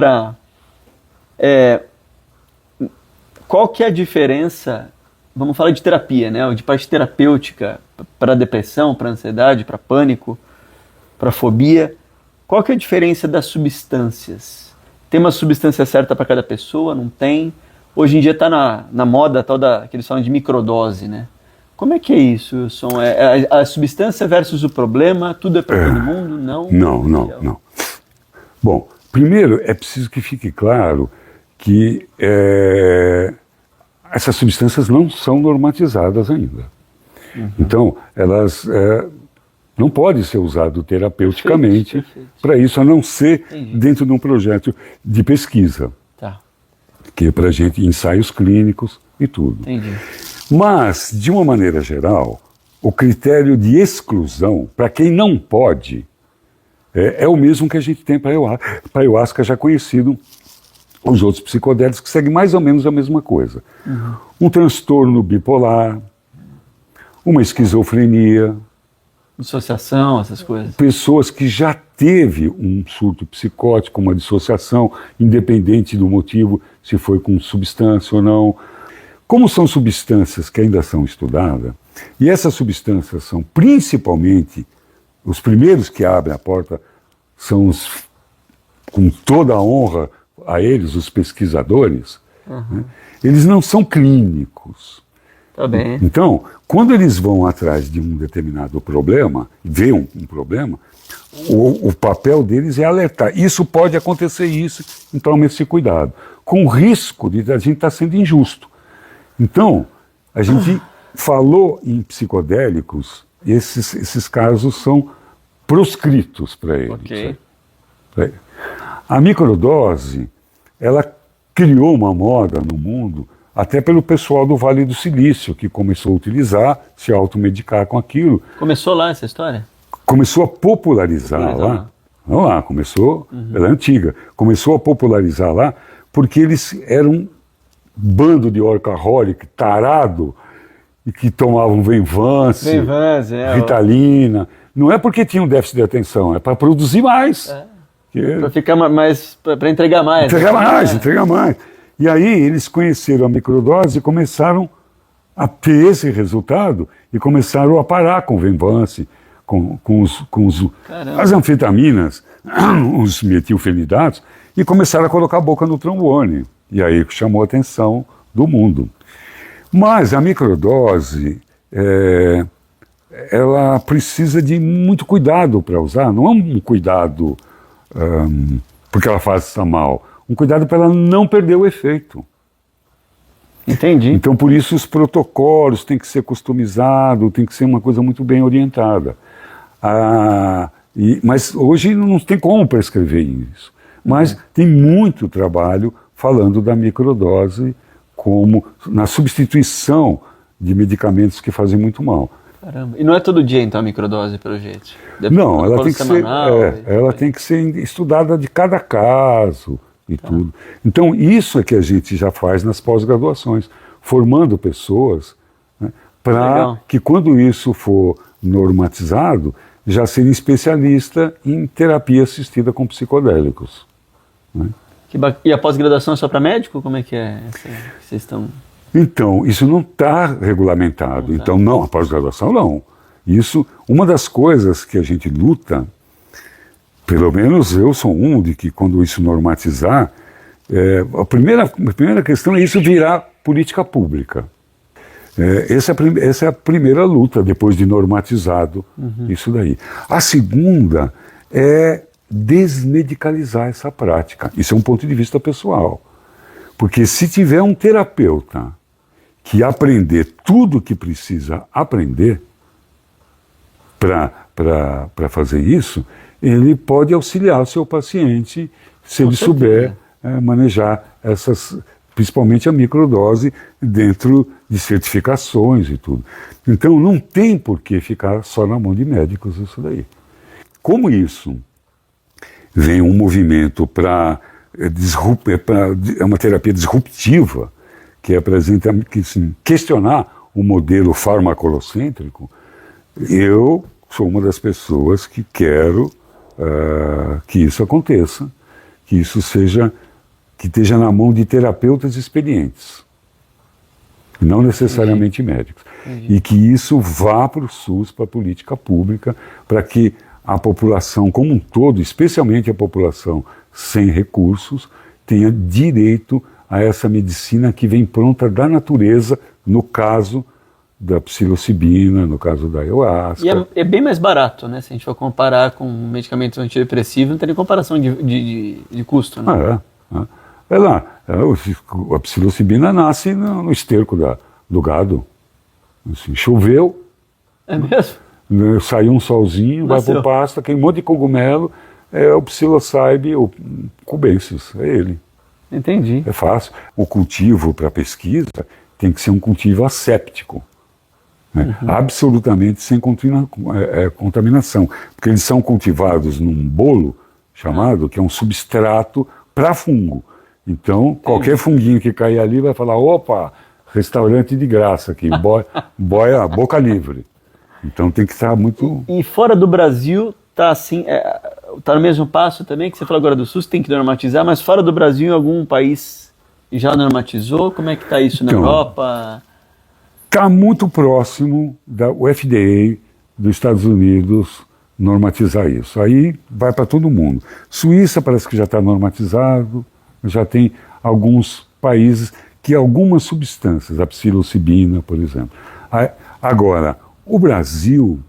qual que é a diferença, vamos falar de terapia, né? De parte terapêutica para depressão, para ansiedade, para pânico, para fobia. Qual que é a diferença das substâncias? Tem uma substância certa para cada pessoa? Não tem? Hoje em dia está na moda tal que eles falam de microdose, né? Como é que é isso, Wilson? A substância versus o problema, tudo é para todo mundo? Não. Bom, primeiro é preciso que fique claro que essas substâncias não são normatizadas ainda. Então, elas não podem ser usadas terapeuticamente para isso, a não ser dentro de um projeto de pesquisa. Que é para a gente ensaios clínicos e tudo. Entendi. Mas, de uma maneira geral, o critério de exclusão, para quem não pode, é o mesmo que a gente tem para a ayahuasca, já conhecido, os outros psicodélicos, que seguem mais ou menos a mesma coisa. Um transtorno bipolar, uma esquizofrenia, dissociação, essas coisas. Pessoas que já teve um surto psicótico, uma dissociação, independente do motivo, se foi com substância ou não. Como são substâncias que ainda são estudadas, e essas substâncias são principalmente, os primeiros que abrem a porta são com toda a honra a eles, os pesquisadores, né? Eles não são clínicos. Tá bem. Então, quando eles vão atrás de um determinado problema, veem um problema, o papel deles é alertar. Isso pode acontecer, então tome esse cuidado. Com o risco de a gente estar sendo injusto. Então, a gente falou em psicodélicos, e esses casos são proscritos para eles. Ok. A microdose, ela criou uma moda no mundo, até pelo pessoal do Vale do Silício, que começou a utilizar, se automedicar com aquilo. Começou lá essa história? Começou a popularizar lá. Não lá, começou, ela é antiga. Começou a popularizar lá, porque eles eram um bando de workaholic, tarado, e que tomavam Venvance, Ritalina. Não é porque tinham déficit de atenção, é para produzir mais. Para ficar mais, para entregar mais. Entregar mais. E aí eles conheceram a microdose e começaram a ter esse resultado e começaram a parar com o Venvance, com as anfetaminas, os metilfenidatos, e começaram a colocar a boca no trombone. E aí chamou a atenção do mundo. Mas a microdose, ela precisa de muito cuidado para usar. Não é um cuidado porque ela faça mal. Um cuidado para ela não perder o efeito. Entendi. Então, por isso, os protocolos têm que ser customizados, tem que ser uma coisa muito bem orientada. Mas hoje não tem como prescrever isso. Mas tem muito trabalho falando da microdose como na substituição de medicamentos que fazem muito mal. Caramba. E não é todo dia, então, a microdose, pelo jeito? Não, ela tem que ser, ela tem que ser estudada de cada caso e tudo. Então, isso é que a gente já faz nas pós-graduações, formando pessoas, né, para que quando isso for normatizado, já serem especialistas em terapia assistida com psicodélicos. Né? E a pós-graduação é só para médico? Como é que é? Vocês estão... Então, isso não está regulamentado. Então, não, a pós-graduação não. Isso, uma das coisas que a gente luta, pelo menos eu sou um de que quando isso normatizar, a primeira questão é isso virar política pública. Essa é a primeira luta, depois de normatizado isso daí. A segunda é desmedicalizar essa prática. Isso é um ponto de vista pessoal. Porque se tiver um terapeuta que aprender tudo que precisa aprender para fazer isso, ele pode auxiliar o seu paciente se ele souber manejar essas, principalmente a microdose, dentro de certificações e tudo. Então não tem por que ficar só na mão de médicos isso daí. Como isso vem um movimento para é uma terapia disruptiva, que apresenta questionar o modelo farmacolocêntrico, eu sou uma das pessoas que quero que isso aconteça, que isso esteja na mão de terapeutas experientes, não necessariamente médicos. E que isso vá para o SUS, para a política pública, para que a população como um todo, especialmente a população sem recursos, tenha direito a essa medicina que vem pronta da natureza, no caso da psilocibina, no caso da ayahuasca. E é bem mais barato, né? Se a gente for comparar com medicamentos antidepressivos, não tem nem comparação de custo, né? É lá, a psilocibina nasce no esterco do gado. Assim, choveu, é mesmo? Saiu um solzinho, vai para o pasto, aquele monte de cogumelo, é o psilocybe cubensis, é ele. Entendi. É fácil. O cultivo para pesquisa tem que ser um cultivo asséptico, né? Absolutamente sem contaminação, porque eles são cultivados num bolo chamado, que é um substrato para fungo. Então, qualquer funguinho que cair ali vai falar, opa, restaurante de graça aqui, boia boca livre. Então tem que estar muito... E fora do Brasil, tá assim, tá no mesmo passo também, que você falou agora do SUS, tem que normatizar, mas fora do Brasil, em algum país já normatizou? Como é que tá isso na Europa? Está muito próximo da FDA dos Estados Unidos normatizar isso. Aí vai para todo mundo. Suíça parece que já está normatizado, já tem alguns países que algumas substâncias, a psilocibina, por exemplo. Agora, o Brasil,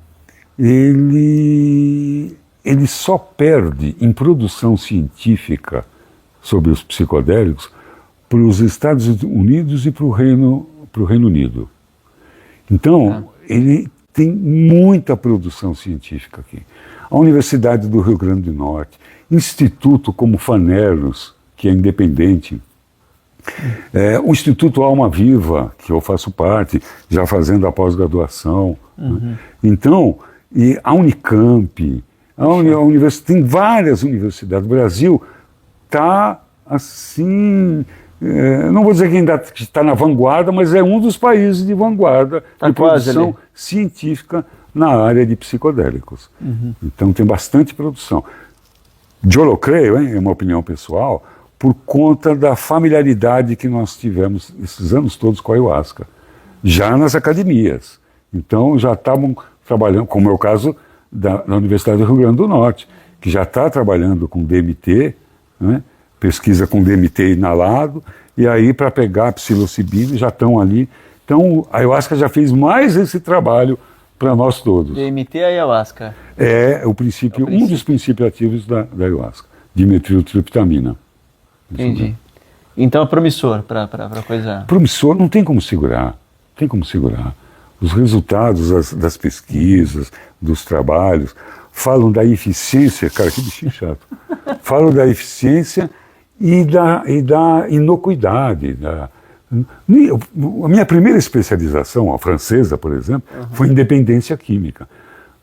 ele só perde em produção científica sobre os psicodélicos para os Estados Unidos e para o Reino Unido. Então, ele tem muita produção científica aqui. A Universidade do Rio Grande do Norte, instituto como Faneros, que é independente, o Instituto Alma Viva, que eu faço parte, já fazendo a pós-graduação. Né? Então, e a Unicamp, tem várias universidades. O Brasil está assim, não vou dizer que ainda está na vanguarda, mas é um dos países de vanguarda de produção científica na área de psicodélicos. Então tem bastante produção. Eu creio, é uma opinião pessoal, por conta da familiaridade que nós tivemos esses anos todos com a ayahuasca, já nas academias. Então já estavam trabalhando, como é o caso da Universidade do Rio Grande do Norte, que já está trabalhando com DMT, né? Pesquisa com DMT inalado, e aí para pegar a psilocibina já estão ali. Então a ayahuasca já fez mais esse trabalho para nós todos. DMT e ayahuasca. É o princípio, um dos princípios ativos da ayahuasca, dimetiltriptamina. Entendi. Então é promissor para coisa... Promissor, não tem como segurar. Tem como segurar. Os resultados das pesquisas, dos trabalhos, falam da eficiência, cara, que bichinho chato. Falam da eficiência e da inocuidade. A minha primeira especialização, a francesa, por exemplo, foi em dependência química.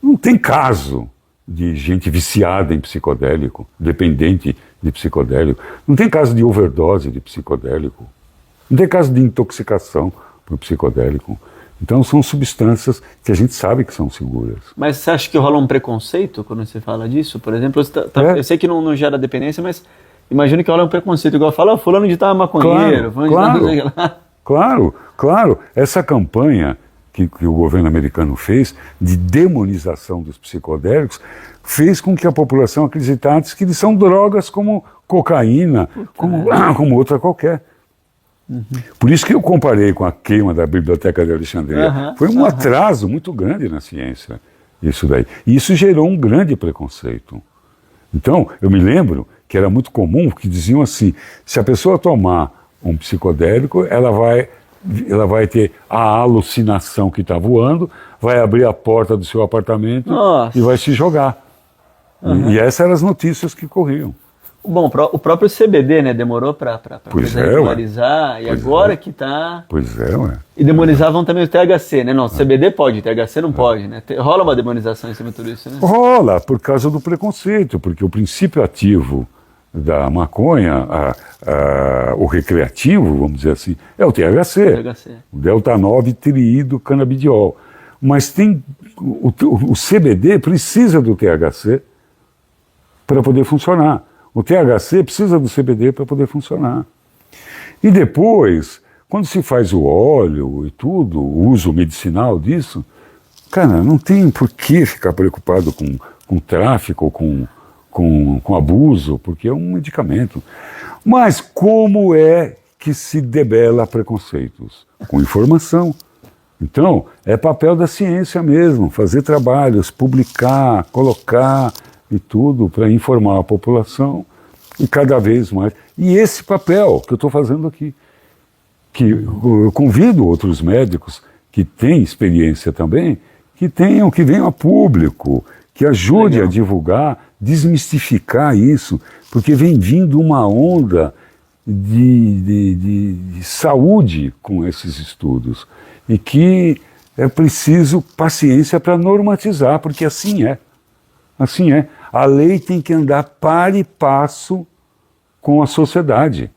Não tem caso de gente viciada em psicodélico, dependente de psicodélico. Não tem caso de overdose de psicodélico. Não tem caso de intoxicação por psicodélico. Então são substâncias que a gente sabe que são seguras. Mas você acha que rola um preconceito quando você fala disso? Por exemplo, eu sei que não gera dependência, mas imagino que rola um preconceito, igual fala, fulano de tal é maconheiro, fulano de tal não sei o que lá. Claro. Essa campanha que o governo americano fez de demonização dos psicodélicos fez com que a população acreditasse que eles são drogas como cocaína, como outra qualquer. Por isso que eu comparei com a queima da Biblioteca de Alexandria. Foi um atraso muito grande na ciência, isso daí. E isso gerou um grande preconceito. Então, eu me lembro que era muito comum, que diziam assim, se a pessoa tomar um psicodélico, ela vai ter a alucinação que está voando, vai abrir a porta do seu apartamento e vai se jogar. E essas eram as notícias que corriam. Bom, o próprio CBD, né, demorou para regularizar, e agora que está... Pois é, ué. E demonizavam também o THC, né? Não, CBD pode, THC não pode, né? Rola uma demonização em cima de tudo isso, né? Rola, por causa do preconceito, porque o princípio ativo da maconha, o recreativo, vamos dizer assim, é o THC. O delta-9-triido-canabidiol. Mas tem o CBD precisa do THC para poder funcionar. O THC precisa do CBD para poder funcionar. E depois, quando se faz o óleo e tudo, o uso medicinal disso, cara, não tem por que ficar preocupado com tráfico, com abuso, porque é um medicamento. Mas como é que se debela preconceitos? Com informação. Então, é papel da ciência mesmo, fazer trabalhos, publicar, colocar e tudo para informar a população e cada vez mais. E esse papel que eu estou fazendo aqui, que eu convido outros médicos que têm experiência também, que venham a público, que ajude a divulgar, desmistificar isso, porque vem vindo uma onda de saúde com esses estudos e que é preciso paciência para normatizar, porque assim é. Assim é. A lei tem que andar par e passo com a sociedade.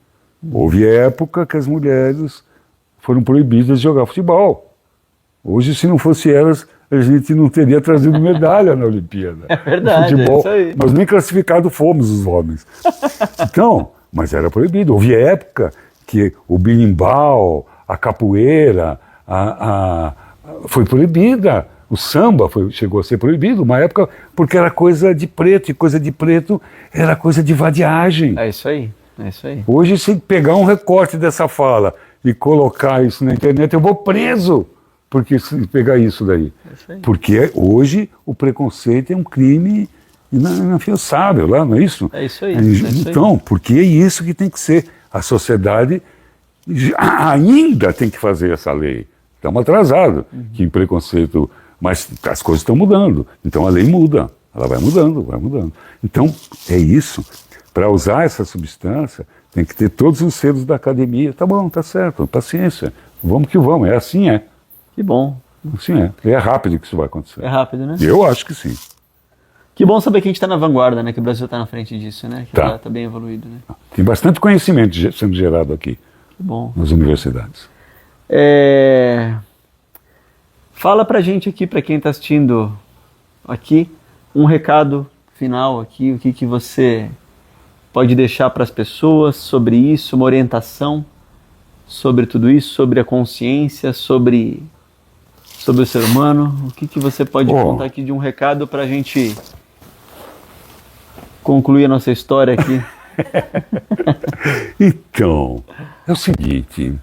Houve época que as mulheres foram proibidas de jogar futebol. Hoje, se não fosse elas, a gente não teria trazido medalha na Olimpíada. É verdade, futebol, é isso aí. nós nem classificados fomos os homens. Então, mas era proibido. Houve época que o berimbau, a capoeira, foi proibida. O samba chegou a ser proibido, uma época, porque era coisa de preto, e coisa de preto era coisa de vadiagem. É isso aí, é isso aí. Hoje, se pegar um recorte dessa fala e colocar isso na internet, eu vou preso, porque se pegar isso daí. É isso aí. Porque hoje o preconceito é um crime inafiançável, lá, não é isso? É isso aí. Então, porque é isso que tem que ser. A sociedade ainda tem que fazer essa lei. Estamos atrasados, que em preconceito... Mas as coisas estão mudando, então a lei muda, ela vai mudando, vai mudando. Então, é isso. Para usar essa substância, tem que ter todos os selos da academia. Tá bom, tá certo, paciência, vamos que vamos, é assim é. Que bom. Assim é, é rápido que isso vai acontecer. É rápido, né? Eu acho que sim. Que bom saber que a gente está na vanguarda, né? Que o Brasil está na frente disso, né? Que Tá. tá bem evoluído, né? Tem bastante conhecimento sendo gerado aqui, Que bom. nas universidades. Fala pra gente aqui, pra quem tá assistindo aqui, um recado final aqui, o que você pode deixar para as pessoas sobre isso, uma orientação sobre tudo isso, sobre a consciência, sobre o ser humano. O que você pode contar aqui de um recado pra gente concluir a nossa história aqui? Então, é o seguinte,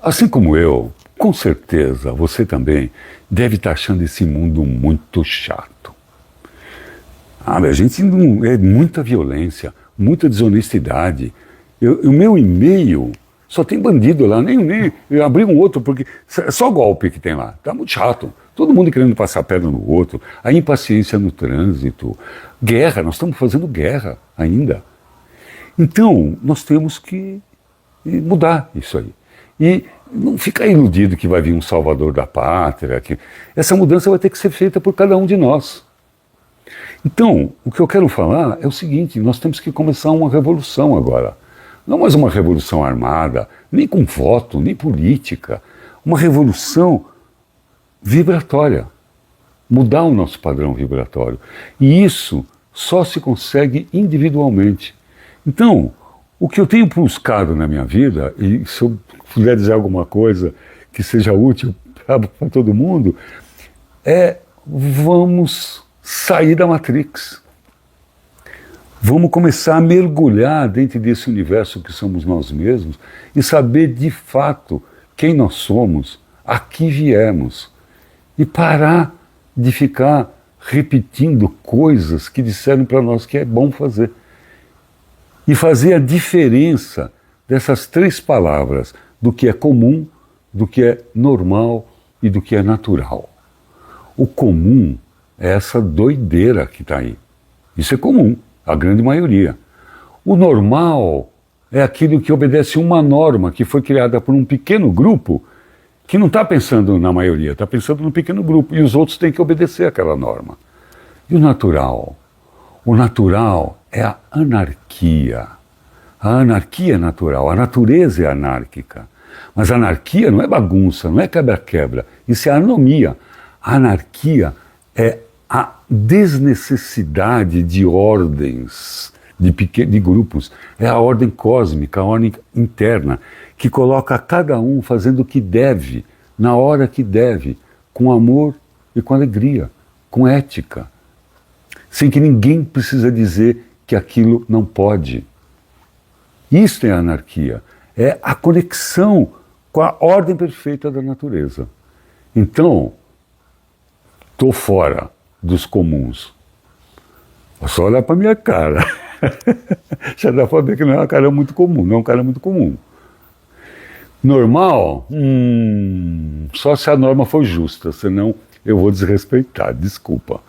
assim como eu, com certeza você também deve estar achando esse mundo muito chato. A gente não, é muita violência, muita desonestidade. O meu e-mail só tem bandido lá, nem eu abri um outro, porque é só golpe que tem lá. Tá muito chato. Todo mundo querendo passar a perna no outro, a impaciência no trânsito, guerra, nós estamos fazendo guerra ainda. Então, nós temos que mudar isso aí. E não ficar iludido que vai vir um salvador da pátria. Essa mudança vai ter que ser feita por cada um de nós. Então, o que eu quero falar é o seguinte, nós temos que começar uma revolução agora. Não mais uma revolução armada, nem com voto, nem política. Uma revolução vibratória, mudar o nosso padrão vibratório. E isso só se consegue individualmente. Então, o que eu tenho buscado na minha vida, e se eu puder dizer alguma coisa que seja útil para todo mundo, é vamos sair da Matrix. Vamos começar a mergulhar dentro desse universo que somos nós mesmos e saber de fato quem nós somos, a que viemos. E parar de ficar repetindo coisas que disseram para nós que é bom fazer. E fazer a diferença dessas 3 palavras, do que é comum, do que é normal e do que é natural. O comum é essa doideira que está aí. Isso é comum, a grande maioria. O normal é aquilo que obedece uma norma que foi criada por um pequeno grupo que não está pensando na maioria, está pensando no pequeno grupo, e os outros têm que obedecer aquela norma. E o natural? O natural é a anarquia. A anarquia é natural, a natureza é anárquica. Mas a anarquia não é bagunça, não é quebra-quebra, isso é anomia. A anarquia é a desnecessidade de ordens, de grupos. É a ordem cósmica, a ordem interna, que coloca cada um fazendo o que deve, na hora que deve, com amor e com alegria, com ética, sem que ninguém precisa dizer que aquilo não pode. Isto é a anarquia, é a conexão com a ordem perfeita da natureza. Então, estou fora dos comuns. É só olhar para minha cara. Já dá para ver que não é uma cara muito comum, não é um cara muito comum. Normal? Só se a norma for justa, senão eu vou desrespeitar, desculpa.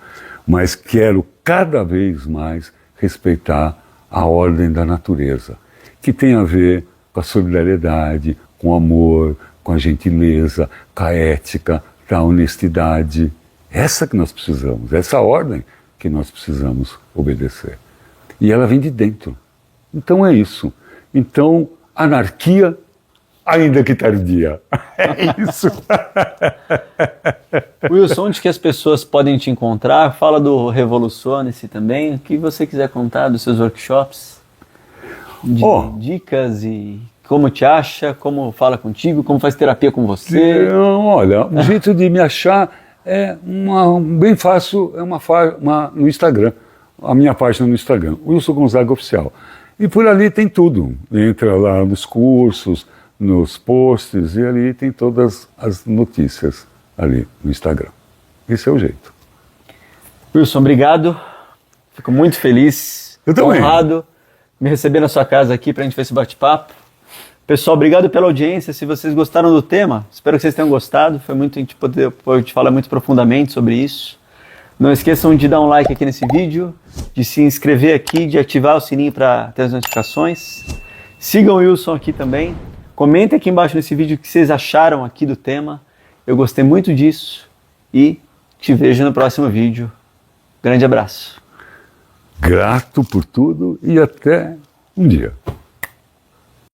Mas quero cada vez mais respeitar a ordem da natureza, que tem a ver com a solidariedade, com o amor, com a gentileza, com a ética, com a honestidade. Essa que nós precisamos, essa ordem que nós precisamos obedecer. E ela vem de dentro. Então é isso. Então, anarquia, ainda que tardia. É isso. Wilson, onde que as pessoas podem te encontrar? Fala do Revolucione-se também. O que você quiser contar dos seus workshops. Dicas e como te acha, como fala contigo, como faz terapia com você. Olha, o jeito de me achar é bem fácil, no Instagram. A minha página no Instagram, Wilson Gonzaga Oficial. E por ali tem tudo. Entra lá nos cursos, nos posts, e ali tem todas as notícias ali no Instagram. Esse é o jeito. Wilson, obrigado. Fico muito feliz, honrado, me receber na sua casa aqui para a gente ver esse bate-papo. Pessoal, obrigado pela audiência. Se vocês gostaram do tema, espero que vocês tenham gostado. Foi muito, a gente pode falar muito profundamente sobre isso. Não esqueçam de dar um like aqui nesse vídeo, de se inscrever aqui, de ativar o sininho para ter as notificações. Sigam o Wilson aqui também. Comentem aqui embaixo nesse vídeo o que vocês acharam aqui do tema. Eu gostei muito disso e te vejo no próximo vídeo. Grande abraço. Grato por tudo e até um dia.